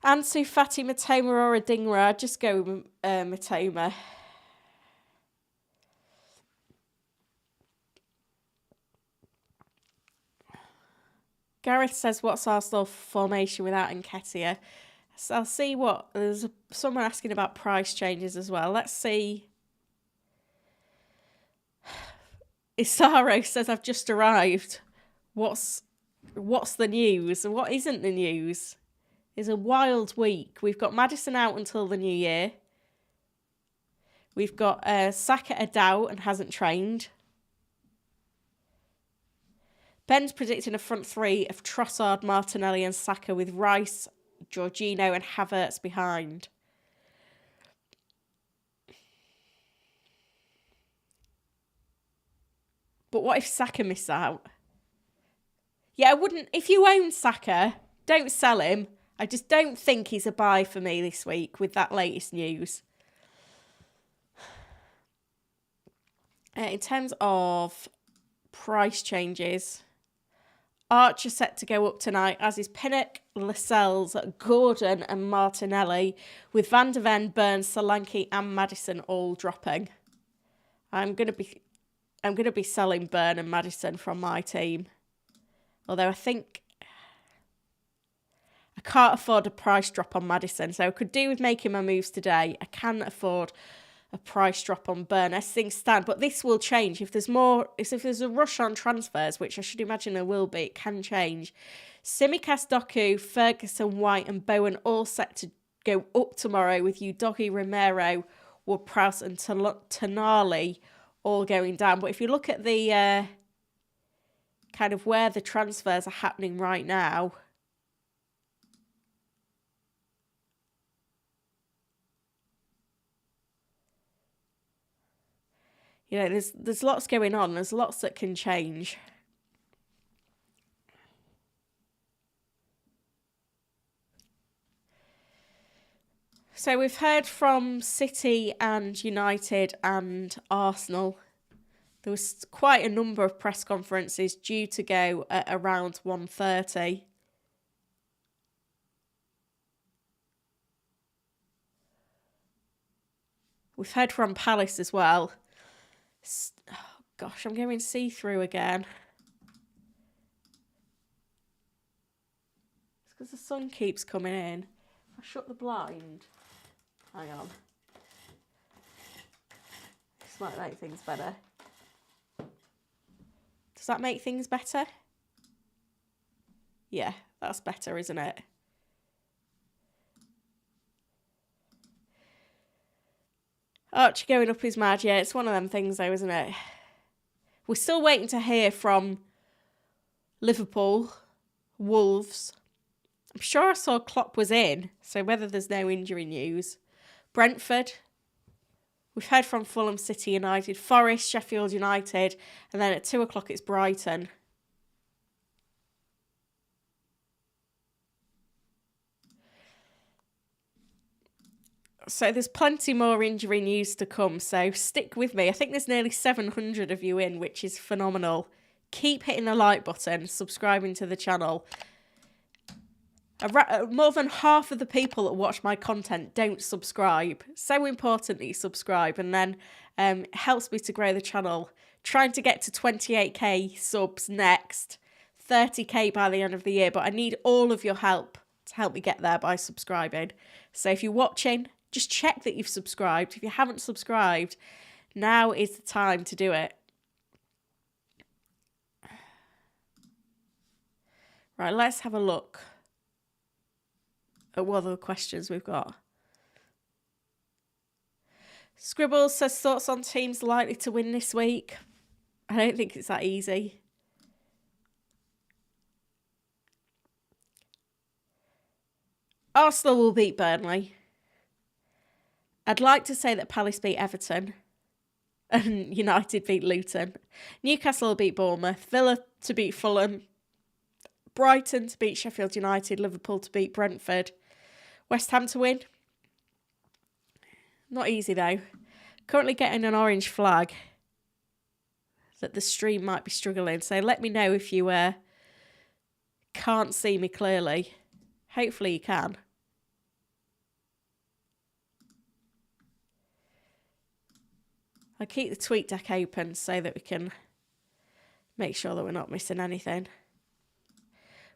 Speaker 1: Ansu Fati, Matoma or a dinger? I'd just go Matoma. Gareth says, what's Arsenal formation without Nketiah? So I'll see what... There's someone asking about price changes as well. Let's see. Isaro says, I've just arrived. What's the news? And what isn't the news? It's a wild week. We've got Maddison out until the new year. We've got Saka a doubt and hasn't trained. Ben's predicting a front three of Trossard, Martinelli and Saka with Rice, Jorginho and Havertz behind. But what if Saka missed out? Yeah, I wouldn't... If you own Saka, don't sell him. I just don't think he's a buy for me this week with that latest news. In terms of price changes... Archer set to go up tonight, as is Pinnock, Lascelles, Gordon and Martinelli, with Van de Ven, Burns, Solanke and Maddison all dropping. I'm gonna be selling Burn and Maddison from my team. Although I think I can't afford a price drop on Maddison, so I could do with making my moves today. I can afford a price drop on Burn as things stand, but this will change if there's a rush on transfers, which I should imagine there will be. It can change. Tsimikas, Doku, Ferguson, White and Bowen all set to go up tomorrow, with Udogi, Romero, Ward-Prowse and Tonali all going down. But if you look at the kind of where the transfers are happening right now, you know, there's lots going on. There's lots that can change. So we've heard from City and United and Arsenal. There was quite a number of press conferences due to go at around 1:30. We've heard from Palace as well. Oh, gosh, I'm going see-through again. It's because the sun keeps coming in. I shut the blind. Hang on. This might make things better. Does that make things better? Yeah, that's better, isn't it? Archie going up is mad. Yeah, it's one of them things though, isn't it? We're still waiting to hear from Liverpool, Wolves. I'm sure I saw Klopp was in, so whether there's no injury news. Brentford. We've heard from Fulham, City, United, Forest, Sheffield United, and then at 2 o'clock it's Brighton. So there's plenty more injury news to come, so stick with me. I think there's nearly 700 of you in, which is phenomenal. Keep hitting the like button, subscribing to the channel. More than half of the people that watch my content don't subscribe. So important that you subscribe, and then it helps me to grow the channel. Trying to get to 28k subs next, 30k by the end of the year, but I need all of your help to help me get there by subscribing. So if you're watching, just check that you've subscribed. If you haven't subscribed, now is the time to do it. Right, let's have a look at what other questions we've got. Scribbles says, thoughts on teams likely to win this week? I don't think it's that easy. Arsenal will beat Burnley. I'd like to say that Palace beat Everton and United beat Luton. Newcastle will beat Bournemouth. Villa to beat Fulham. Brighton to beat Sheffield United. Liverpool to beat Brentford. West Ham to win. Not easy though. Currently getting an orange flag that the stream might be struggling. So let me know if you can't see me clearly. Hopefully you can. I'll keep the tweet deck open so that we can make sure that we're not missing anything.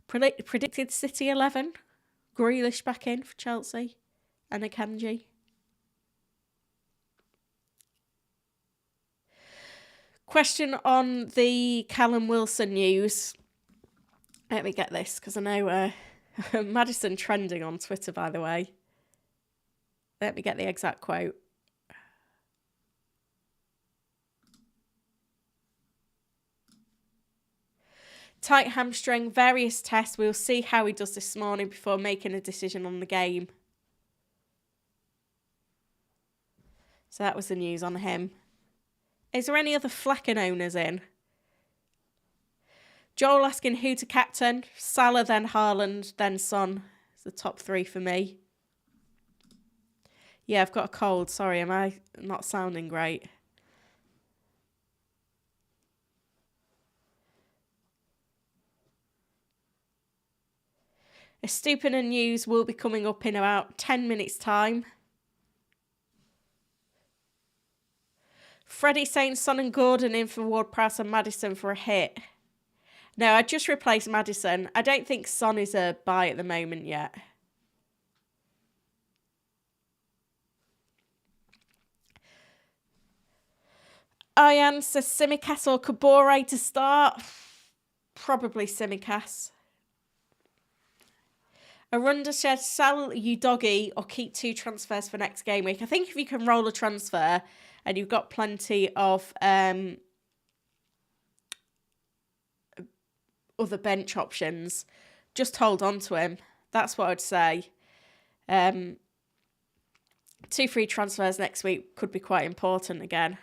Speaker 1: Predicted City 11. Grealish back in for Chelsea. And Akanji. Question on the Callum Wilson news. Let me get this, because I know Maddison trending on Twitter, by the way. Let me get the exact quote. Tight hamstring, various tests. We'll see how he does this morning before making a decision on the game. So that was the news on him. Is there any other Flecken owners in? Joel asking who to captain. Salah, then Haaland, then Son. It's the top three for me. Yeah, I've got a cold. Sorry, am I not sounding great? A Stupid news will be coming up in about 10 minutes' time. Freddie saying Son and Gordon in for Ward-Prowse and Maddison for a hit. No, I just replaced Maddison. I don't think Son is a buy at the moment yet. Ian says Tsimikas or Kabore to start. Probably Tsimikas. Arunda says sell Udogi or keep 2 transfers for next game week. I think if you can roll a transfer and you've got plenty of other bench options, just hold on to him. That's what I'd say. 2 free transfers next week could be quite important again.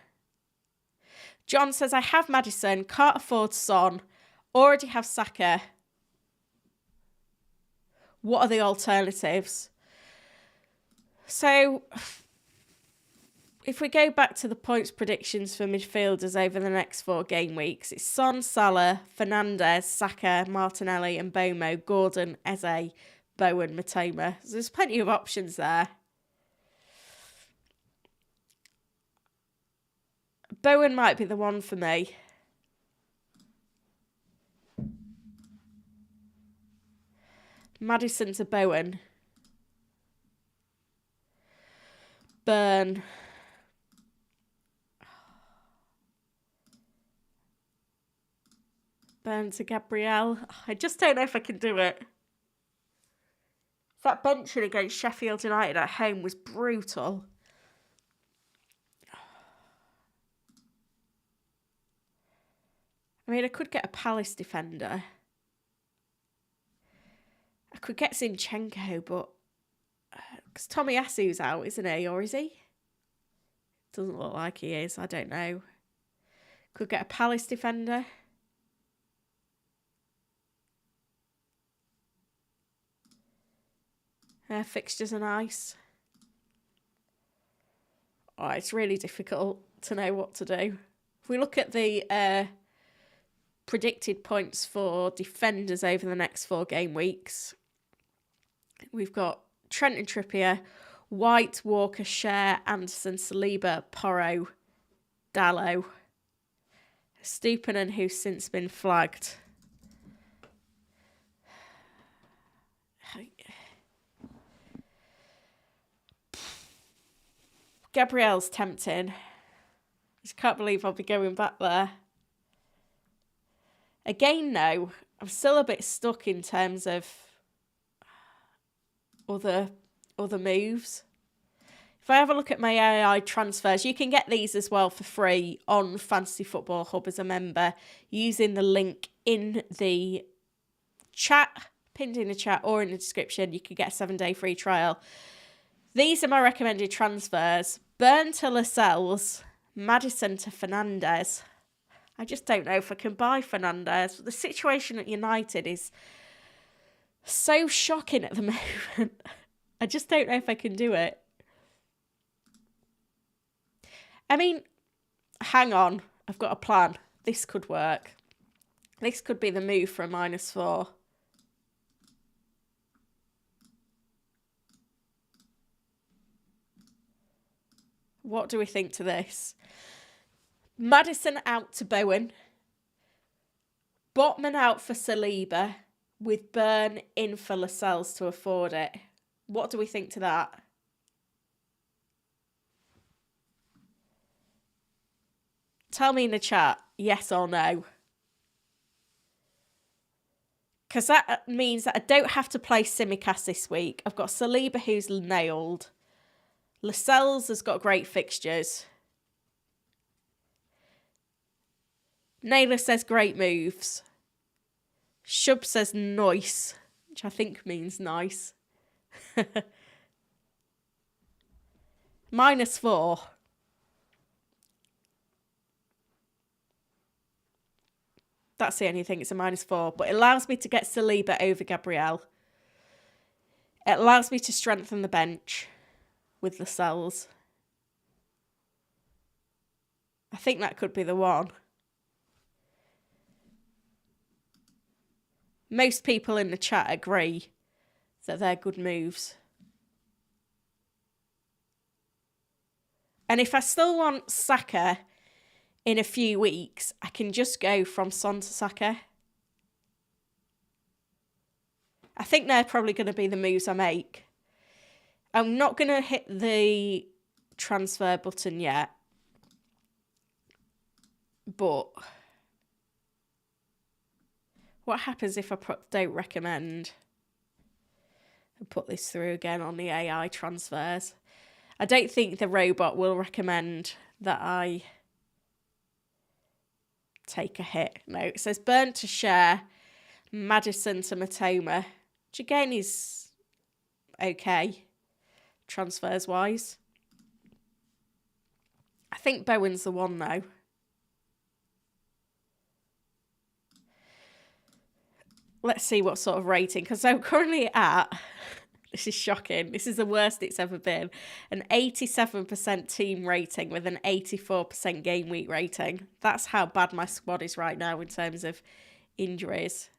Speaker 1: John says, I have Maddison, can't afford Son, already have Saka. What are the alternatives? So, if we go back to the points predictions for midfielders over the next 4 game weeks, it's Son, Salah, Fernandes, Saka, Martinelli and Bomo, Gordon, Eze, Bowen, Matoma. So there's plenty of options there. Bowen might be the one for me. Maddison to Bowen. Burn to Gabriel. I just don't know if I can do it. That benching against Sheffield United at home was brutal. I mean, I could get a Palace defender. I could get Zinchenko, but because Tommy Asu's out, isn't he? Or is he? Doesn't look like he is. I don't know. Could get a Palace defender. Fixtures are nice. Oh, it's really difficult to know what to do. If we look at the predicted points for defenders over the next 4 game weeks, we've got Trent and Trippier, White, Walker, Schär, Anderson, Saliba, Porro, Dallo, Stupinan, who's since been flagged. Gabriel's tempting. I just can't believe I'll be going back there. Again, no, I'm still a bit stuck in terms of other moves. If I have a look at my AI transfers, you can get these as well for free on Fantasy Football Hub as a member using the link in the chat, pinned in the chat or in the description. You can get a 7-day free trial. These are my recommended transfers. Burn to Lascelles, Maddison to Fernandes. I just don't know if I can buy Fernandes. The situation at United is so shocking at the moment. I just don't know if I can do it. I mean, hang on. I've got a plan. This could work. This could be the move for a -4. What do we think to this? Maddison out to Bowen. Botman out for Saliba, with Burn in for Lascelles to afford it. What do we think to that? Tell me in the chat, yes or no. Because that means that I don't have to play Tsimikas this week. I've got Saliba who's nailed. Lascelles has got great fixtures. Naylor says great moves. Shub says nice, which I think means nice. -4. That's the only thing, it's a -4. But it allows me to get Saliba over Gabriel. It allows me to strengthen the bench with Lascelles. I think that could be the one. Most people in the chat agree that they're good moves. And if I still want Saka in a few weeks, I can just go from Son to Saka. I think they're probably going to be the moves I make. I'm not going to hit the transfer button yet. But what happens if I don't recommend and put this through again on the AI transfers? I don't think the robot will recommend that I take a hit. No, it says Burn to Share, Maddison to Matoma, which again is okay, transfers-wise. I think Bowen's the one, though. Let's see what sort of rating, because I'm currently at, this is shocking, this is the worst it's ever been, an 87% team rating with an 84% game week rating. That's how bad my squad is right now in terms of injuries.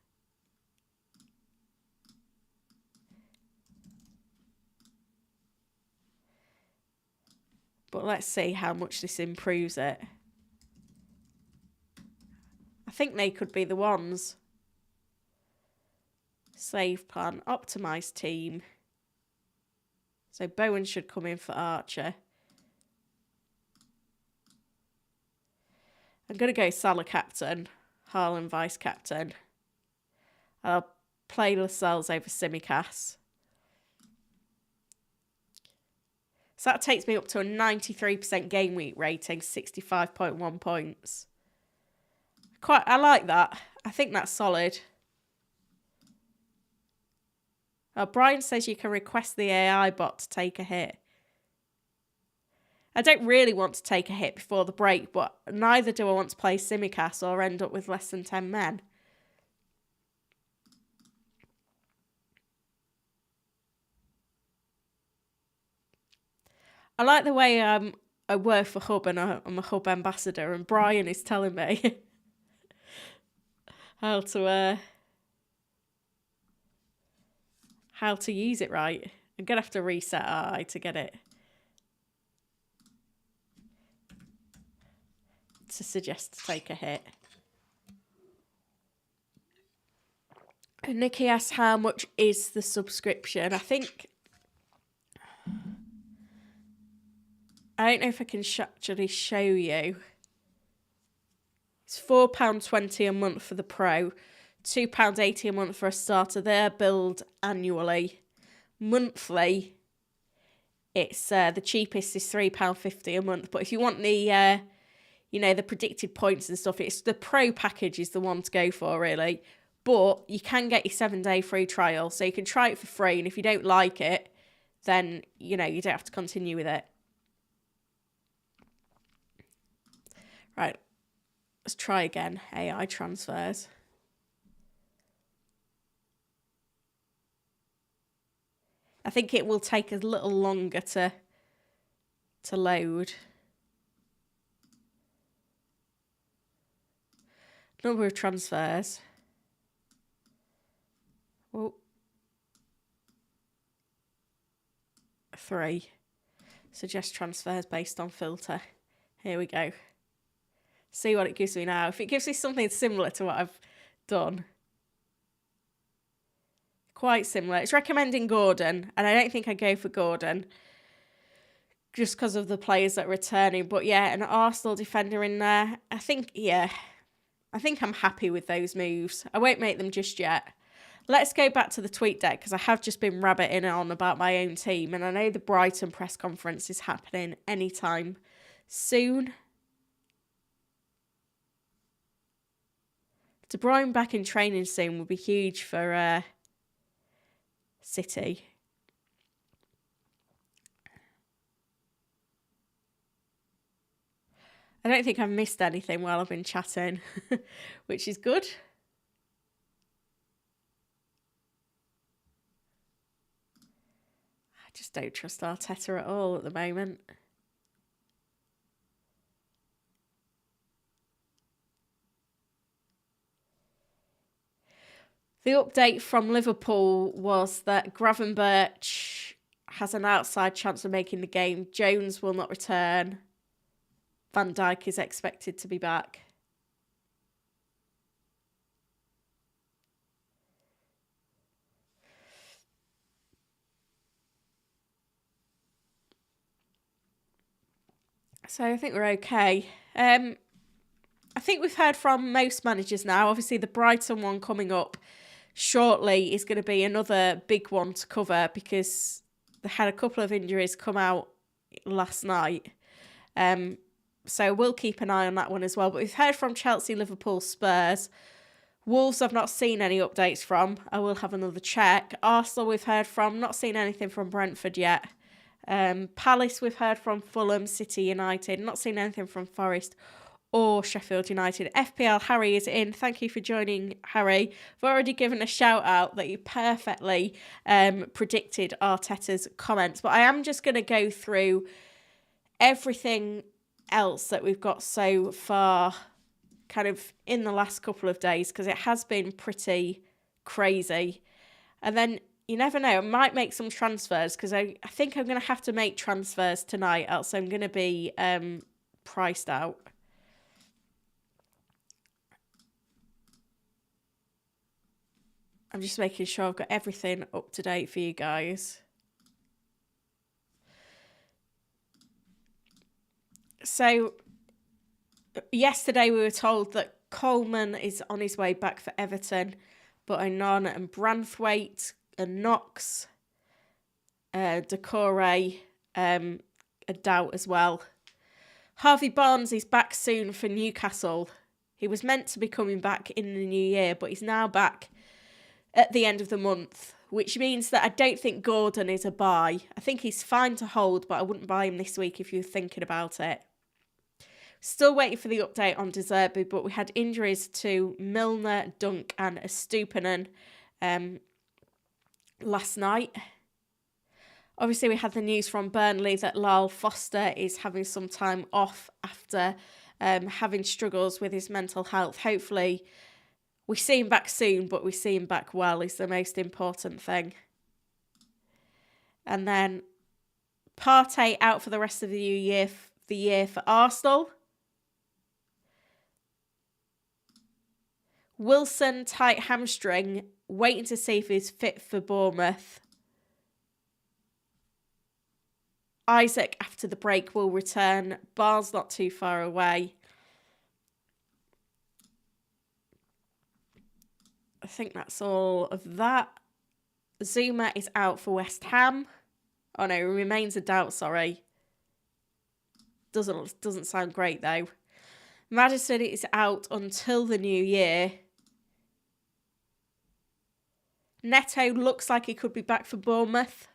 Speaker 1: But let's see how much this improves it. I think they could be the ones. Save plan, optimise team. So Bowen should come in for Archer. I'm going to go Salah captain, Haaland vice captain. I'll play Lascelles over Tsimikas. So that takes me up to a 93% game week rating, 65.1 points. I like that. I think that's solid. Oh, Brian says you can request the AI bot to take a hit. I don't really want to take a hit before the break, but neither do I want to play Tsimikas or end up with less than 10 men. I like the way I work for Hub and I'm a Hub ambassador, and Brian is telling me how to use it right. I'm going to have to reset AI to get it to suggest to take a hit. And Nikki asks, how much is the subscription? I don't know if I can actually show you. It's £4.20 a month for the Pro. £2.80 a month for a starter. They're billed annually. Monthly, it's the cheapest is £3.50 a month. But if you want the, the predicted points and stuff, it's the Pro package is the one to go for, really. But you can get your 7-day free trial, so you can try it for free. And if you don't like it, then, you know, you don't have to continue with it. Right. Let's try again. AI transfers. I think it will take a little longer to load. Number of transfers. Oh. 3. Suggest transfers based on filter. Here we go. See what it gives me now. If it gives me something similar to what I've done. Quite similar. It's recommending Gordon, and I don't think I go for Gordon just because of the players that are returning. But yeah, an Arsenal defender in there. I think I'm happy with those moves. I won't make them just yet. Let's go back to the tweet deck because I have just been rabbiting on about my own team, and I know the Brighton press conference is happening anytime soon. De Bruyne back in training soon would be huge for City. I don't think I've missed anything while I've been chatting, which is good. I just don't trust Arteta at all at the moment. The update from Liverpool was that Gravenberch has an outside chance of making the game. Jones will not return. Van Dijk is expected to be back. So I think we're okay. I think we've heard from most managers now. Obviously, the Brighton one coming up shortly is going to be another big one to cover because they had a couple of injuries come out last night. So we'll keep an eye on that one as well. But we've heard from Chelsea, Liverpool, Spurs. Wolves I've not seen any updates from. I will have another check. Arsenal we've heard from. Not seen anything from Brentford yet. Palace we've heard from. Fulham, City, United. Not seen anything from Forest or Sheffield United. FPL Harry is in. Thank you for joining, Harry. I've already given a shout out that you perfectly predicted Arteta's comments. But I am just going to go through everything else that we've got so far kind of in the last couple of days because it has been pretty crazy. And then you never know, I might make some transfers because I think I'm going to have to make transfers tonight, else I'm going to be priced out. I'm just making sure I've got everything up to date for you guys. So, yesterday we were told that Coleman is on his way back for Everton, but Onana and Branthwaite and Knox, Decore, a doubt as well. Harvey Barnes is back soon for Newcastle. He was meant to be coming back in the new year, but he's now back at the end of the month, which means that I don't think Gordon is a buy. I think he's fine to hold, but I wouldn't buy him this week if you're thinking about it. Still waiting for the update on De Zerbi, but we had injuries to Milner, Dunk and Estupinan last night. Obviously, we had the news from Burnley that Lyle Foster is having some time off after having struggles with his mental health. Hopefully, we see him back soon, but we see him back well is the most important thing. And then Partey out for the rest of the year for Arsenal. Wilson, tight hamstring, waiting to see if he's fit for Bournemouth. Isaac, after the break, will return. Barnes not too far away. I think that's all of that. Zuma is out for West Ham. Oh no, remains a doubt, sorry. Doesn't sound great though. Maddison is out until the new year. Neto looks like he could be back for Bournemouth.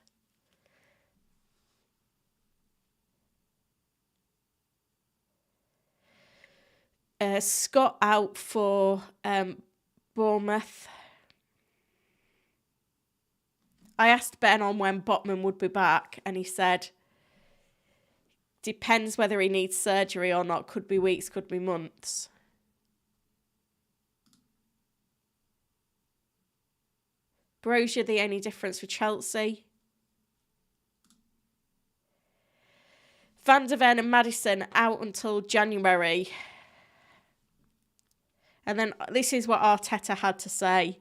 Speaker 1: Scott out for Bournemouth. I asked Ben on when Botman would be back, and he said, depends whether he needs surgery or not. Could be weeks, could be months. Brozier, the only difference for Chelsea. Van der Ven and Maddison out until January. And then this is what Arteta had to say.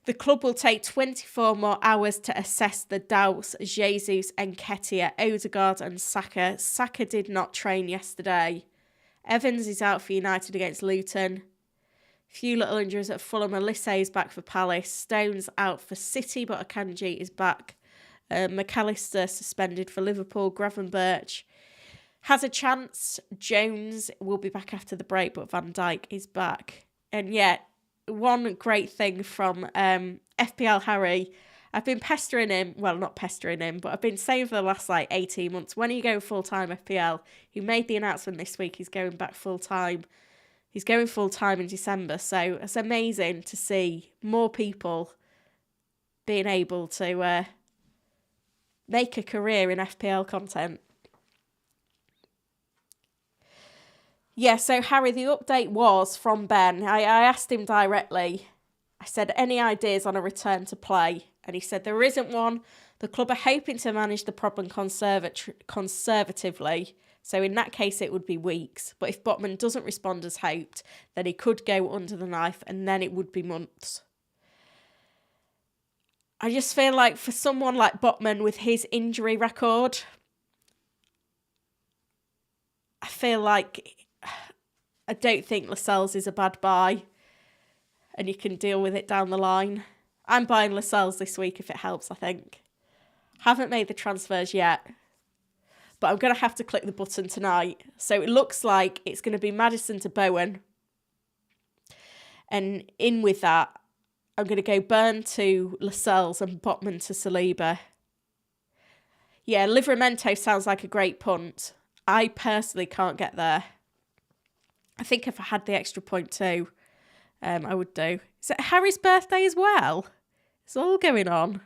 Speaker 1: The club will take 24 more hours to assess the doubts Jesus, Nketiah, Odegaard and Saka. Saka did not train yesterday. Evans is out for United against Luton. Few little injuries at Fulham. Olise is back for Palace. Stone's out for City, but Akanji is back. McAllister suspended for Liverpool. Gravenberch has a chance. Jones will be back after the break, but Van Dijk is back. And yet, one great thing from FPL Harry, I've been pestering him, well, not pestering him, but I've been saying for the last 18 months, when are you going full-time FPL? He made the announcement this week, he's going back full-time. He's going full-time in December, so it's amazing to see more people being able to make a career in FPL content. Yeah, so Harry, the update was from Ben. I asked him directly. I said, any ideas on a return to play? And he said, there isn't one. The club are hoping to manage the problem conservatively. So in that case, it would be weeks. But if Botman doesn't respond as hoped, then he could go under the knife and then it would be months. I just feel like for someone like Botman with his injury record, I feel like I don't think Lascelles is a bad buy and you can deal with it down the line. I'm buying Lascelles this week if it helps, I think. Haven't made the transfers yet, but I'm going to have to click the button tonight. So it looks like it's going to be Maddison to Bowen. And in with that, I'm going to go Burn to Lascelles and Botman to Saliba. Yeah, Livramento sounds like a great punt. I personally can't get there. I think if I had the extra point too, I would do. Is it Harry's birthday as well? It's all going on.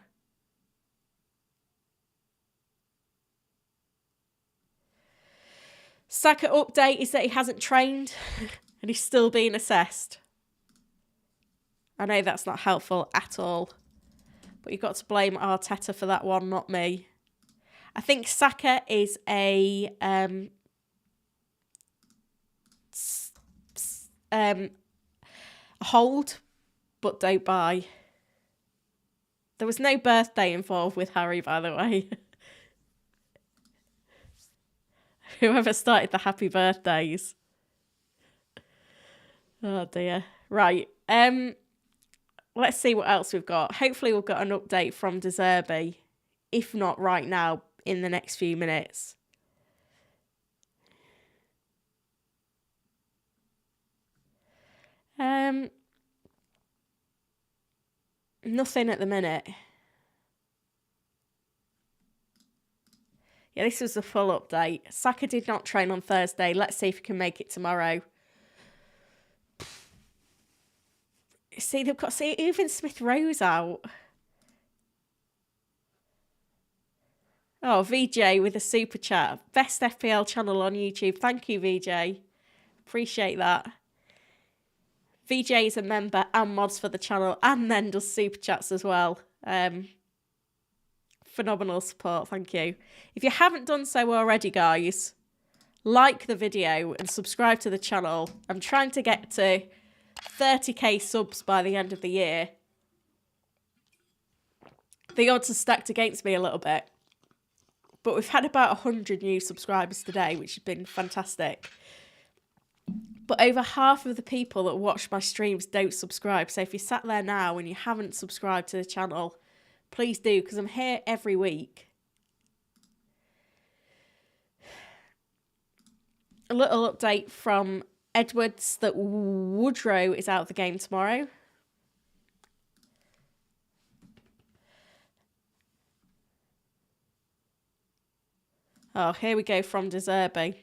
Speaker 1: Saka update is that he hasn't trained and he's still being assessed. I know that's not helpful at all, but you've got to blame Arteta for that one, not me. I think Saka is a hold, but don't buy. There was no birthday involved with Harry, by the way. Whoever started the happy birthdays. Oh dear. Right. Let's see what else we've got. Hopefully we've got an update from De Zerbi. If not right now, in the next few minutes. Nothing at the minute. Yeah, this was the full update. Saka did not train on Thursday. Let's see if he can make it tomorrow. See, they've got even Smith Rowe's out. Oh, VJ with a super chat. Best FPL channel on YouTube. Thank you, VJ. Appreciate that. VJ is a member and mods for the channel and then does super chats as well. Phenomenal support. Thank you. If you haven't done so already, guys, like the video and subscribe to the channel. I'm trying to get to 30k subs by the end of the year. The odds are stacked against me a little bit. But we've had about 100 new subscribers today, which has been fantastic. But over half of the people that watch my streams don't subscribe. So if you sat there now and you haven't subscribed to the channel, please do, because I'm here every week. A little update from Edwards that Woodrow is out of the game tomorrow. Oh, here we go from De Zerbi.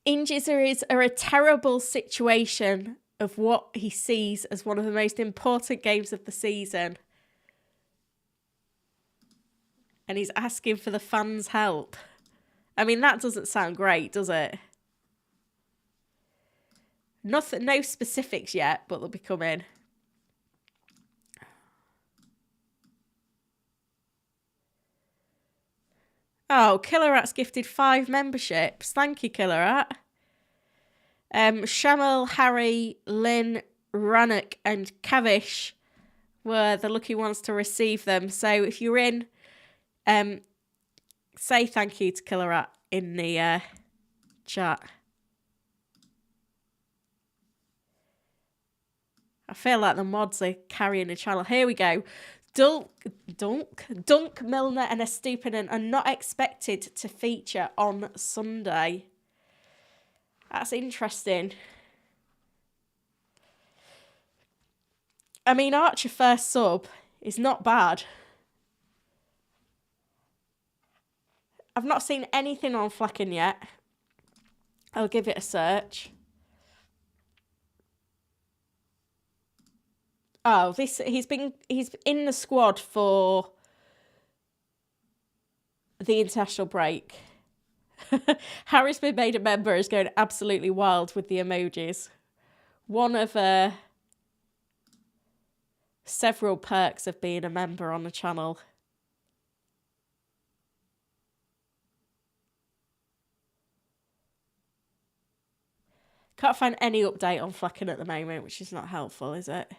Speaker 1: Injuries are a terrible situation of what he sees as one of the most important games of the season. And he's asking for the fans' help. I mean, that doesn't sound great, does it? Nothing, no specifics yet, but they'll be coming. Oh, Killer Rat's gifted 5 memberships. Thank you, Killer Rat. Shamil, Harry, Lynn, Rannock and Kavish were the lucky ones to receive them. So if you're in, say thank you to Killer Rat in the chat. I feel like the mods are carrying the channel. Here we go. Dunk, Milner and Estupinan are not expected to feature on Sunday. That's interesting. I mean, Archer first sub is not bad. I've not seen anything on Flecken yet. I'll give it a search. Oh, he's in the squad for the international break. Harry's been made a member, is going absolutely wild with the emojis. One of several perks of being a member on the channel. Can't find any update on Flecken at the moment, which is not helpful, is it?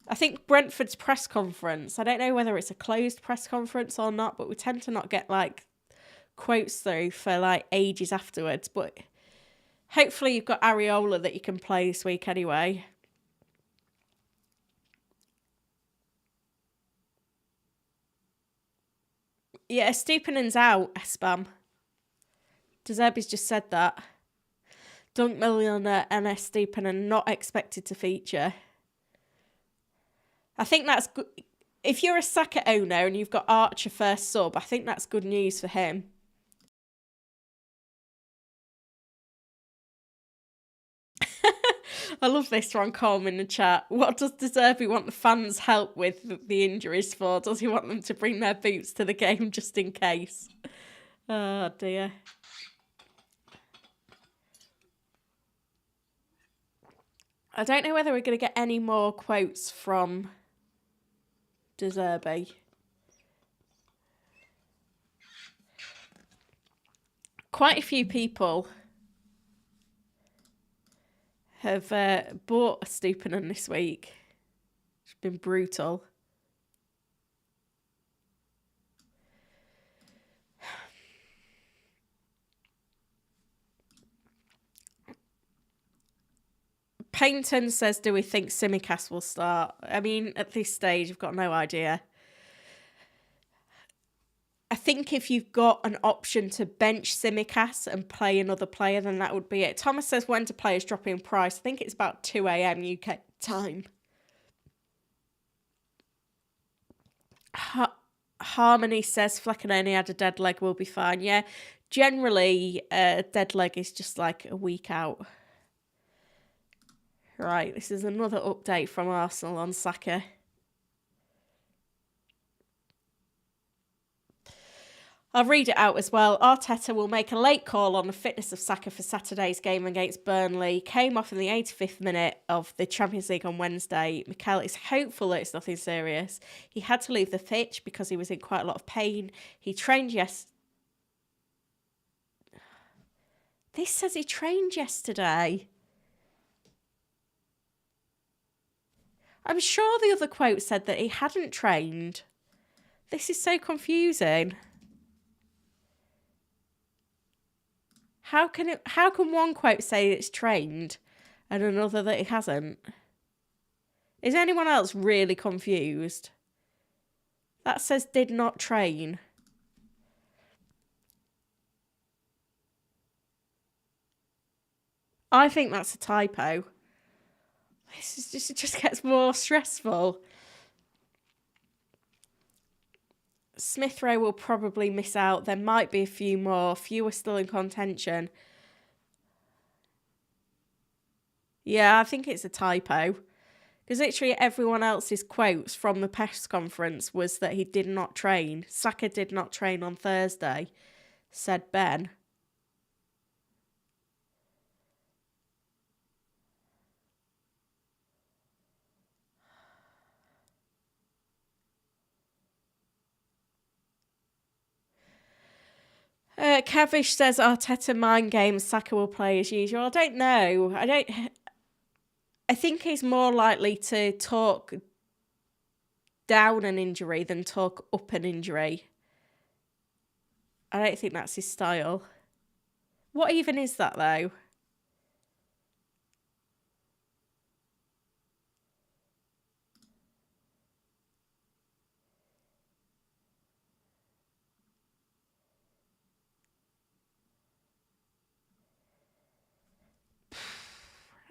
Speaker 1: I think Brentford's press conference, I don't know whether it's a closed press conference or not, but we tend to not get like quotes through for like ages afterwards. But hopefully you've got Areola that you can play this week anyway. Yeah, Stupinan's out, Spam. Deserby's just said that. Dunk, Millionaire and Stupinan not expected to feature. I think that's good. If you're a Saka owner and you've got Archer first sub, I think that's good news for him. I love this one, Colm in the chat. What does De Zerbi want the fans' help with the injuries for? Does he want them to bring their boots to the game just in case? Oh, dear. I don't know whether we're going to get any more quotes from De Zerbi. Quite a few people have bought a Stupinan this week. It's been brutal. Payton says, do we think Simicast will start? I mean, at this stage, I've got no idea. I think if you've got an option to bench Simicast and play another player, then that would be it. Thomas says when to play is dropping price. I think it's about 2 a.m. UK time. Harmony says Flecken only had a dead leg, will be fine. Yeah, generally, a dead leg is just like a week out. Right, this is another update from Arsenal on Saka. I'll read it out as well. Arteta will make a late call on the fitness of Saka for Saturday's game against Burnley. Came off in the 85th minute of the Champions League on Wednesday. Mikel is hopeful that it's nothing serious. He had to leave the pitch because he was in quite a lot of pain. He trained This says he trained yesterday. I'm sure the other quote said that he hadn't trained. This is so confusing. How can one quote say it's trained and another that it hasn't? Is anyone else really confused? That says did not train. I think that's a typo. It just gets more stressful. Smith Rowe will probably miss out. There might be a few more. Few are still in contention. Yeah, I think it's a typo. Because literally everyone else's quotes from the press conference was that he did not train. Saka did not train on Thursday, said Ben. Cavish says Arteta mind games, Saka will play as usual. I don't know. I think he's more likely to talk down an injury than talk up an injury. I don't think that's his style. What even is that, though?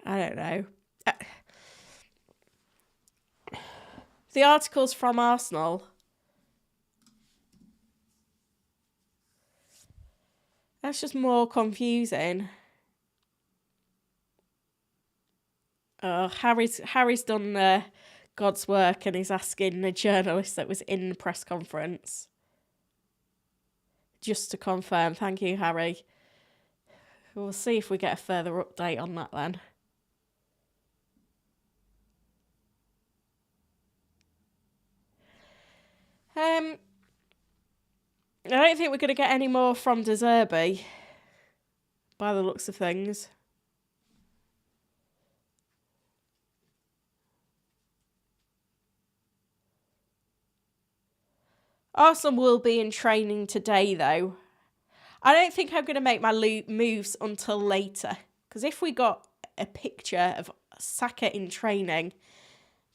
Speaker 1: I don't know. The article's from Arsenal. That's just more confusing. Harry's done God's work and he's asking the journalist that was in the press conference just to confirm. Thank you, Harry. We'll see if we get a further update on that then. I don't think we're going to get any more from De Zerbi, by the looks of things. Arsenal will be in training today, though. I don't think I'm going to make my moves until later, because if we got a picture of Saka in training,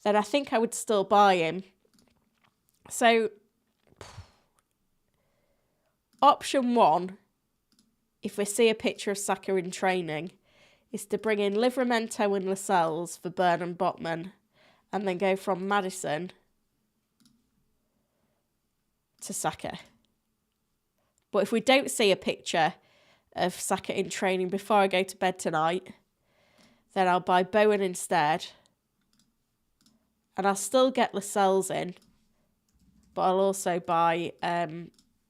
Speaker 1: then I think I would still buy him. So, option one, if we see a picture of Saka in training, is to bring in Livramento and Lascelles for Burn and Botman, and then go from Maddison to Saka. But if we don't see a picture of Saka in training before I go to bed tonight, then I'll buy Bowen instead. And I'll still get Lascelles in, but I'll also buy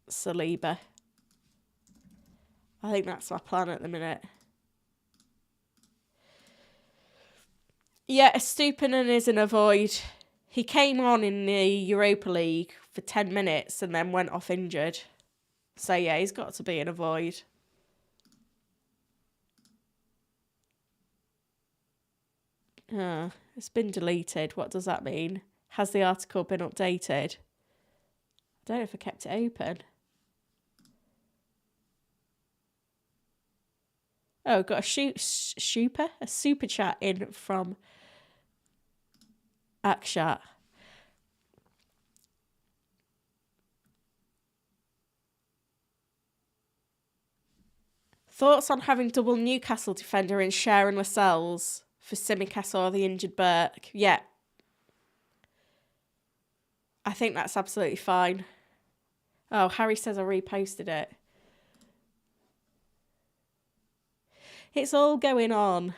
Speaker 1: Saliba. I think that's my plan at the minute. Yeah, Estupinan is an avoid. He came on in the Europa League for 10 minutes and then went off injured. So yeah, he's got to be an avoid. It's been deleted. What does that mean? Has the article been updated? I don't know if I kept it open. Oh, got a super chat in from Akshat. Thoughts on having double Newcastle defender in Share and Lascelles for Tsimikas or the injured Burke? Yeah. I think that's absolutely fine. Oh, Harry says I reposted it. It's all going on.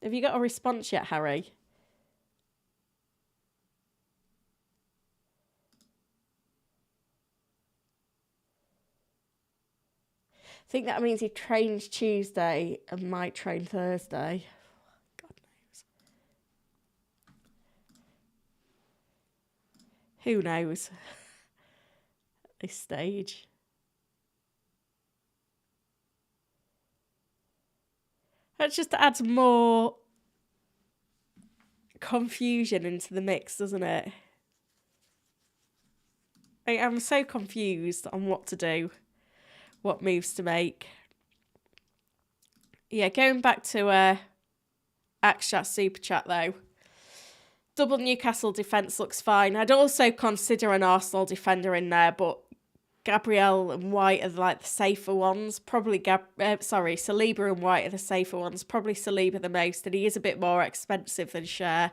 Speaker 1: Have you got a response yet, Harry? I think that means he trains Tuesday and might train Thursday. God knows. Who knows? At this stage. That just adds more confusion into the mix, doesn't it? I'm so confused on what to do. What moves to make. Yeah, going back to Akshat Super Chat though. Double Newcastle defence looks fine. I'd also consider an Arsenal defender in there, but Gabriel and White are like the safer ones. Probably Saliba and White are the safer ones. Probably Saliba the most, and he is a bit more expensive than Schär.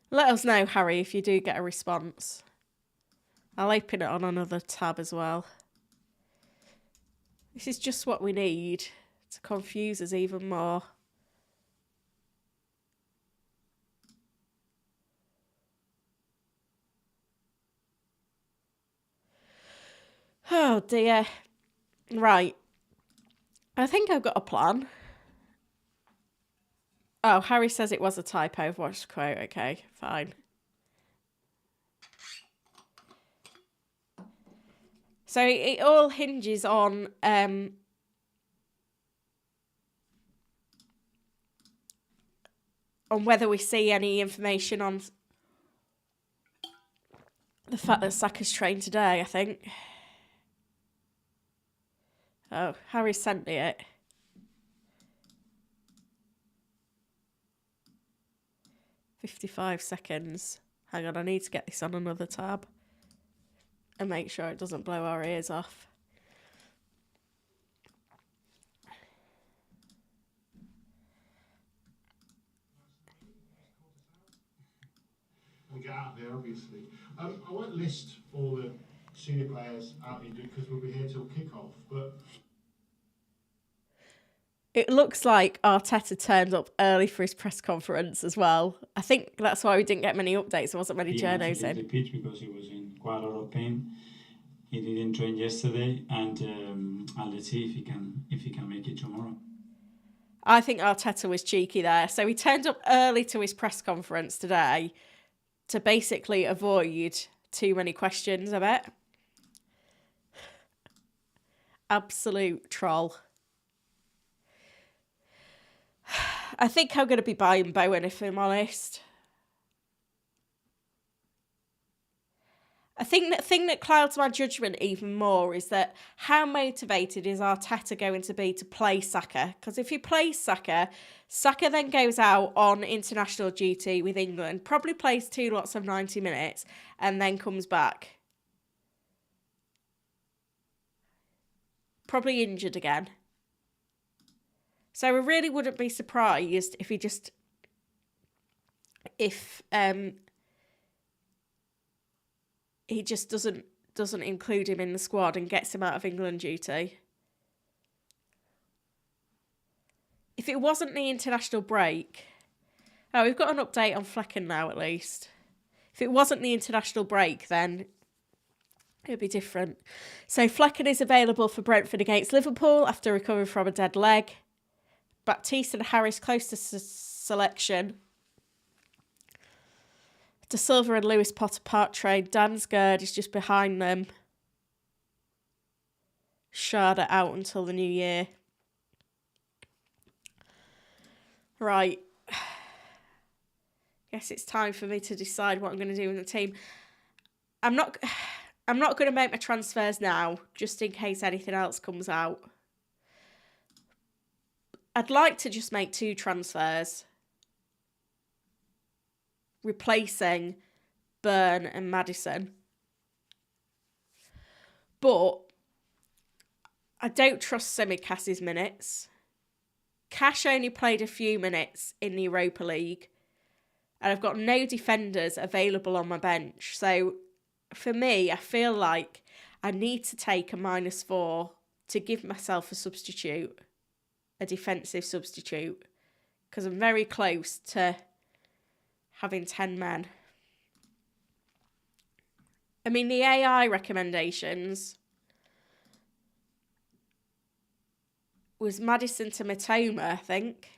Speaker 1: Let us know, Harry, if you do get a response. I'll open it on another tab as well. This is just what we need to confuse us even more. Oh dear. Right. I think I've got a plan. Oh, Harry says it was a typo. I've watched the quote. Okay, fine. So it all hinges on whether we see any information on the fact that Saka's trained today, I think. Oh, Harry sent me it. $55. Hang on, I need to get this on another tab and make sure it doesn't blow our ears off.
Speaker 4: We get out there, obviously. I won't list all the senior players out here because we'll be here till kick-off, but...
Speaker 1: It looks like Arteta turned up early for his press conference as well. I think that's why we didn't get many updates. There wasn't many journos in.
Speaker 5: The pitch because he was in quite a lot of pain. He didn't train yesterday, and let's see if he can make it tomorrow.
Speaker 1: I think Arteta was cheeky there. So he turned up early to his press conference today to basically avoid too many questions, I bet. Absolute troll. I think I'm going to be buying Bowen, if I'm honest. I think the thing that clouds my judgment even more is that how motivated is Arteta going to be to play Saka? Because if he plays Saka, Saka then goes out on international duty with England, probably plays 2 lots of 90 minutes, and then comes back. Probably injured again. So I really wouldn't be surprised if he just... he just doesn't include him in the squad and gets him out of England duty. If it wasn't the international break... Oh, we've got an update on Flecken now, at least. If it wasn't the international break, then it'd be different. So Flecken is available for Brentford against Liverpool after recovering from a dead leg. Baptiste and Harris close to selection. De Silva and Lewis Potter part trade. Dansgaard is just behind them. Schade out until the new year. Right. Guess it's time for me to decide what I'm going to do with the team. I'm not going to make my transfers now, just in case anything else comes out. I'd like to just make 2 transfers, replacing Burn and Maddison. But I don't trust Tsimikas' minutes. Cash only played a few minutes in the Europa League, and I've got no defenders available on my bench. So for me, I feel like I need to take a -4 to give myself a substitute. A defensive substitute, because I'm very close to having 10 men. I mean, the AI recommendations was Maddison to Mitoma, I think.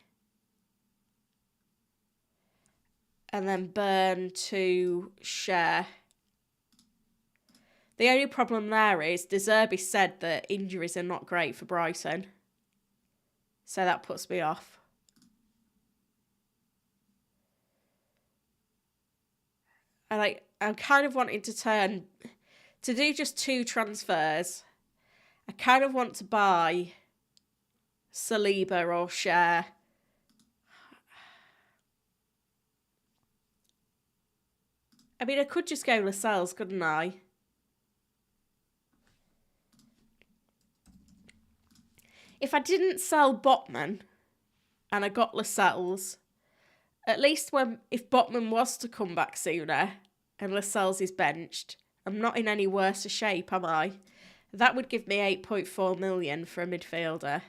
Speaker 1: And then Burn to Schär. The only problem there is De Zerbi said that injuries are not great for Brighton. So that puts me off. I'm kind of wanting to do just 2 transfers. I kind of want to buy Saliba or Schär. I mean, I could just go Lascelles, couldn't I? If I didn't sell Botman and I got Lascelles, at least if Botman was to come back sooner and Lascelles is benched, I'm not in any worse a shape, am I? That would give me 8.4 million for a midfielder,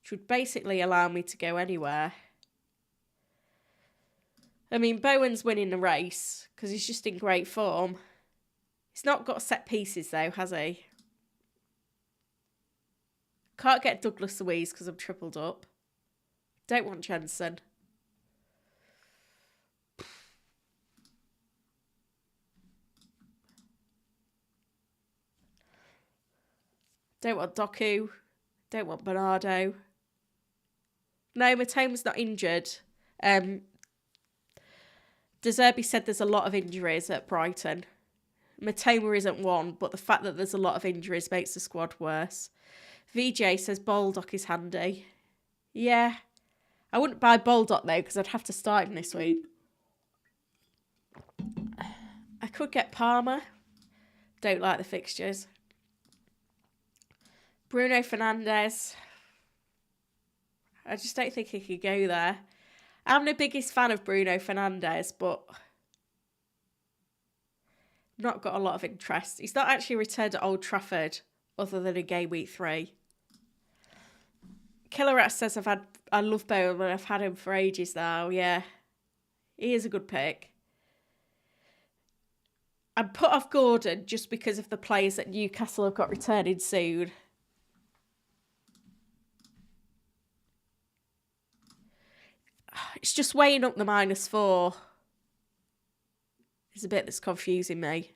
Speaker 1: which would basically allow me to go anywhere. I mean, Bowen's winning the race because he's just in great form. He's not got set pieces though, has he? Can't get Douglas Luiz because I'm tripled up. Don't want Jensen. Don't want Doku. Don't want Bernardo. No, Matoma's not injured. De Zerbi said there's a lot of injuries at Brighton. Matoma isn't one, but the fact that there's a lot of injuries makes the squad worse. VJ says Baldock is handy. Yeah. I wouldn't buy Baldock though, because I'd have to start him this week. I could get Palmer. Don't like the fixtures. Bruno Fernandes. I just don't think he could go there. I'm the biggest fan of Bruno Fernandes, but not got a lot of interest. He's not actually returned at Old Trafford other than in game week 3. Killer says I love Bowen, but I've had him for ages now. Yeah, he is a good pick. I'm put off Gordon just because of the players that Newcastle have got returning soon. It's just weighing up the -4. It's a bit that's confusing me.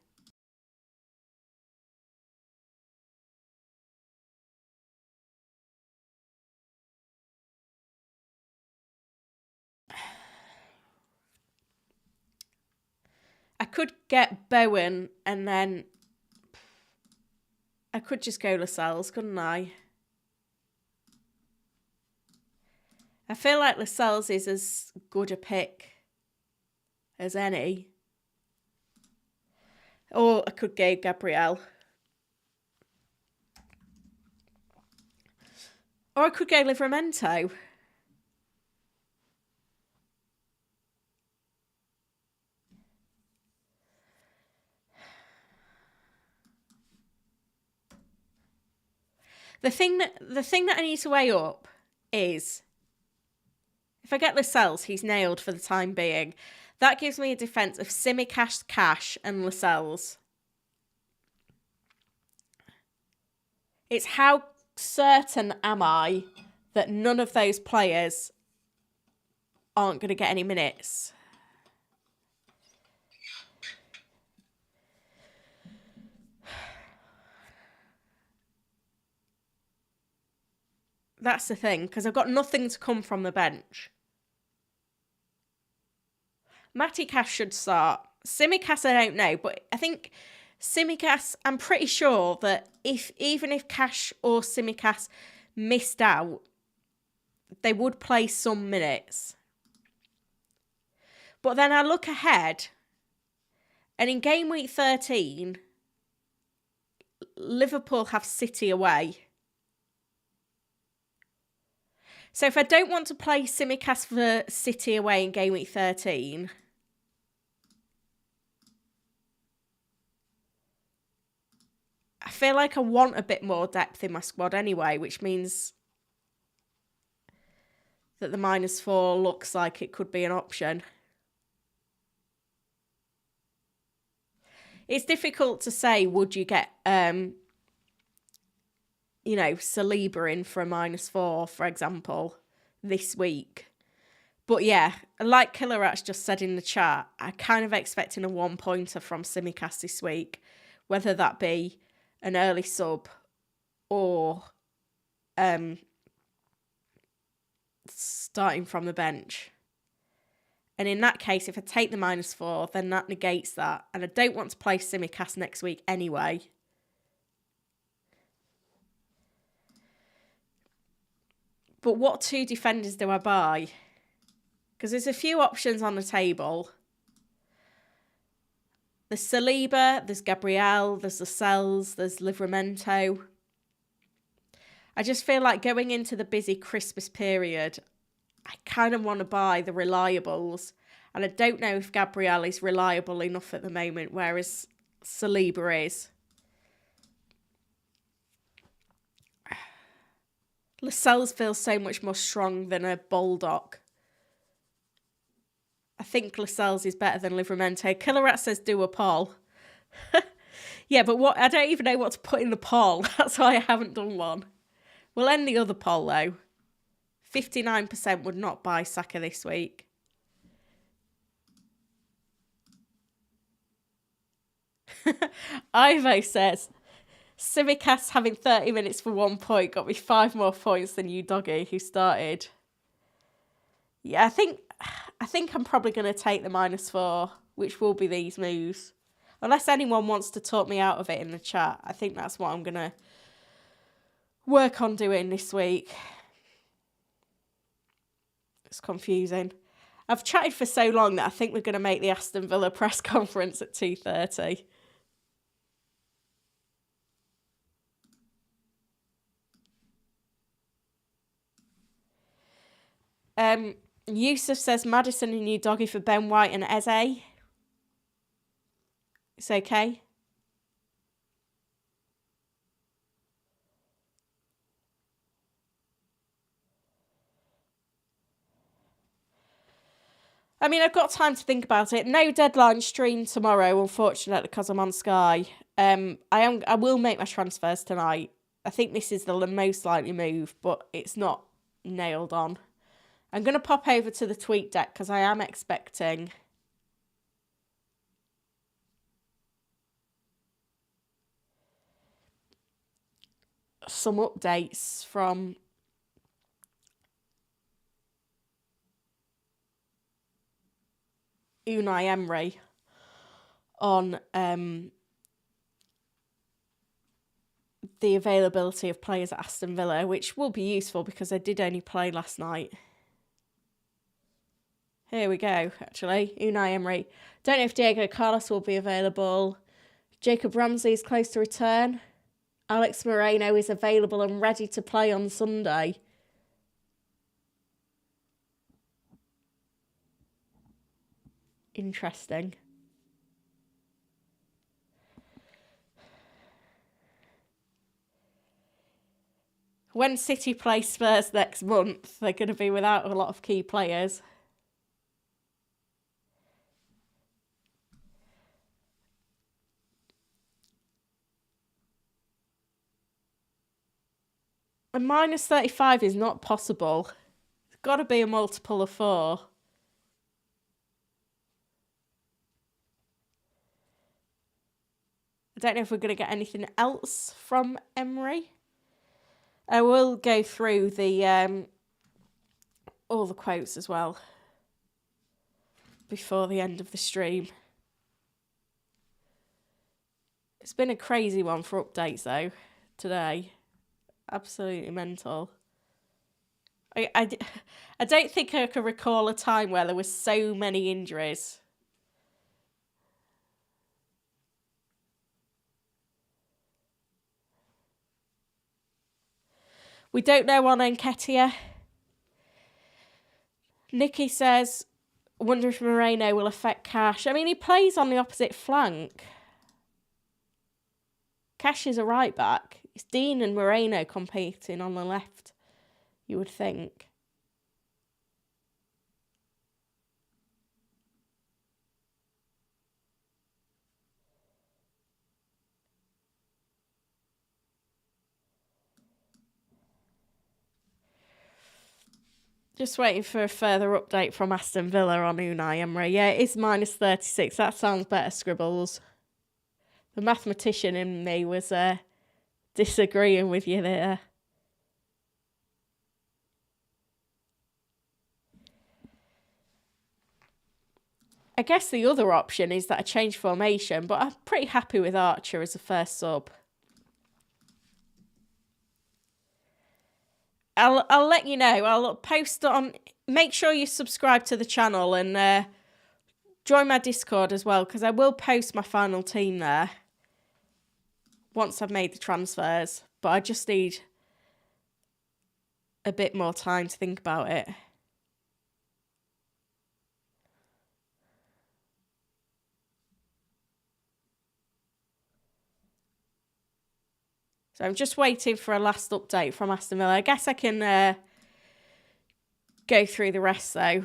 Speaker 1: I could get Bowen and then I could just go Lascelles, couldn't I? I feel like Lascelles is as good a pick as any. Or I could go Gabriel. Or I could go Livramento. The thing that I need to weigh up is if I get Lascelles, he's nailed for the time being. That gives me a defence of Tsimikas, Cash and Lascelles. It's how certain am I that none of those players aren't going to get any minutes. That's the thing, because I've got nothing to come from the bench. Matty Cash should start. Tsimikas, I don't know, but I think Tsimikas, I'm pretty sure that even if Cash or Tsimikas missed out, they would play some minutes. But then I look ahead, and in game week 13, Liverpool have City away. So if I don't want to play Tsimikas for City away in game week 13, I feel like I want a bit more depth in my squad anyway, which means that the -4 looks like it could be an option. It's difficult to say, would you get, Saliba in for a -4, for example, this week. But yeah, like Killerats just said in the chat, I'm kind of expecting a 1-pointer from Tsimikas this week, whether that be an early sub or starting from the bench. And in that case, if I take the -4, then that negates that. And I don't want to play Tsimikas next week anyway. But what 2 defenders do I buy? Because there's a few options on the table. There's Saliba, there's Gabriel, there's Lascelles, there's Livramento. I just feel like going into the busy Christmas period, I kind of want to buy the reliables. And I don't know if Gabriel is reliable enough at the moment, whereas Saliba is. Lascelles feels so much more strong than a Baldock. I think Lascelles is better than Livramento. Killerat says do a poll. Yeah, but what? I don't even know what to put in the poll. That's why I haven't done one. We'll end the other poll though. 59% would not buy Saka this week. Ivo says, Simicast having 30 minutes for 1 point got me 5 more points than you, Doggy, who started. Yeah, I think I'm probably going to take the -4, which will be these moves. Unless anyone wants to talk me out of it in the chat, I think that's what I'm going to work on doing this week. It's confusing. I've chatted for so long that I think we're going to make the Aston Villa press conference at 2:30. Yusuf says Maddison and you, Doggy, for Ben White and Eze. It's okay. I mean, I've got time to think about it. No deadline stream tomorrow, unfortunately, because I'm on Sky. I will make my transfers tonight. I think this is the most likely move, but it's not nailed on. I'm going to pop over to the tweet deck because I am expecting some updates from Unai Emery on the availability of players at Aston Villa, which will be useful because they did only play last night. Here we go, actually. Unai Emery. Don't know if Diego Carlos will be available. Jacob Ramsey is close to return. Alex Moreno is available and ready to play on Sunday. Interesting. When City play Spurs next month, they're going to be without a lot of key players. A -35 is not possible. It's got to be a multiple of 4. I don't know if we're going to get anything else from Emery. I will go through the all the quotes as well before the end of the stream. It's been a crazy one for updates though today. Absolutely mental. I don't think I can recall a time where there were so many injuries. We don't know on Nketiah. Nikki says, wonder if Moreno will affect Cash. I mean, he plays on the opposite flank. Cash is a right back. It's Dean and Moreno competing on the left, you would think. Just waiting for a further update from Aston Villa on Unai Emery. Yeah, it is -36. That sounds better, Scribbles. The mathematician in me was disagreeing with you there. I guess the other option is that I change formation, but I'm pretty happy with Archer as a first sub. I'll let you know. I'll post on. Make sure you subscribe to the channel and Join my Discord as well, because I will post my final team there once I've made the transfers. But I just need a bit more time to think about it. So I'm just waiting for a last update from Aston Villa. I guess I can go through the rest though.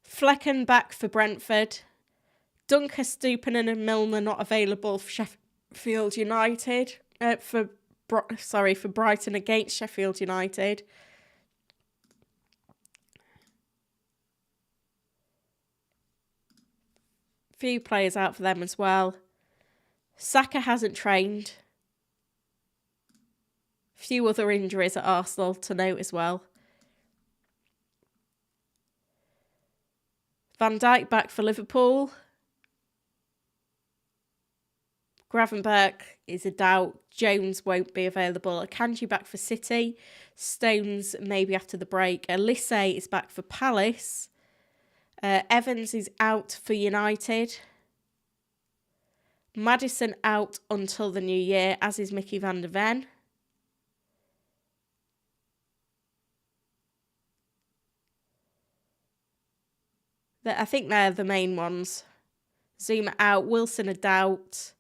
Speaker 1: Flecken back for Brentford. Dunker, Stupinan and Milner not available for Sheffield United. For Brighton against Sheffield United. Few players out for them as well. Saka hasn't trained. Few other injuries at Arsenal to note as well. Van Dijk back for Liverpool. Gravenberch is a doubt. Jones won't be available. Akanji back for City. Stones maybe after the break. Elise is back for Palace. Evans is out for United. Maddison out until the new year, as is Mickey van der Ven. I think they're the main ones. Zuma out, Wilson a doubt.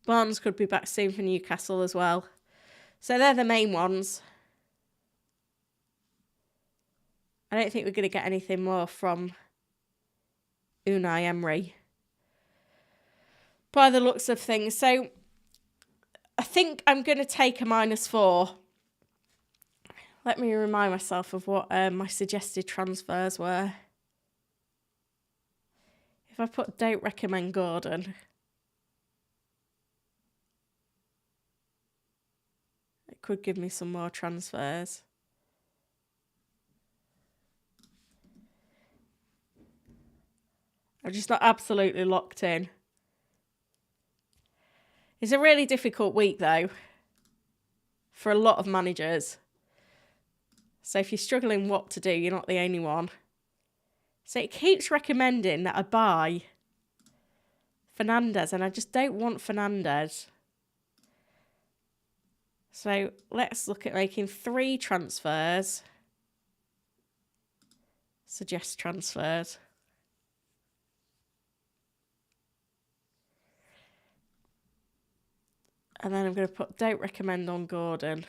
Speaker 1: Barnes could be back soon for Newcastle as well. So they're the main ones. I don't think we're going to get anything more from Unai Emery by the looks of things. So I think I'm going to take a -4. Let me remind myself of what my suggested transfers were. If I put don't recommend Gordon, it could give me some more transfers. I'm just not absolutely locked in. It's a really difficult week, though, for a lot of managers. So if you're struggling what to do, you're not the only one. So it keeps recommending that I buy Fernandes, and I just don't want Fernandes. So let's look at making 3 transfers. Suggest transfers. And then I'm going to put don't recommend on Gordon.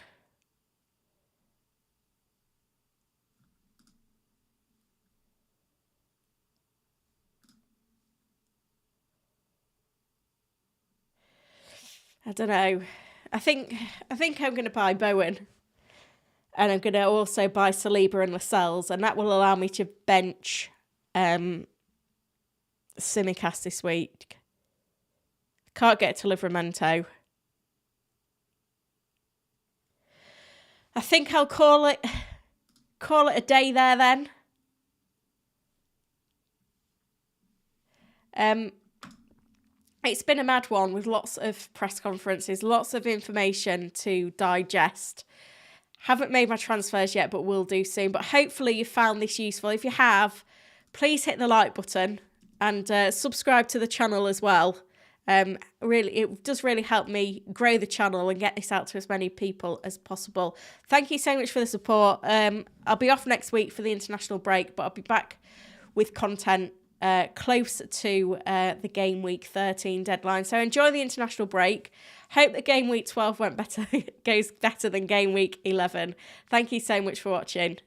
Speaker 1: I don't know. I think I'm going to buy Bowen. And I'm going to also buy Saliba and Lascelles. And that will allow me to bench Simicast this week. Can't get to Livramento. I think I'll call it a day there then. It's been a mad one with lots of press conferences, lots of information to digest. Haven't made my transfers yet, but will do soon. But hopefully you found this useful. If you have, please hit the like button and subscribe to the channel as well. Really, it does really help me grow the channel and get this out to as many people as possible. Thank you so much for the support. I'll be off next week for the international break, but I'll be back with content close to the Game Week 13 deadline. So enjoy the international break. Hope that Game Week 12 goes better than Game Week 11. Thank you so much for watching.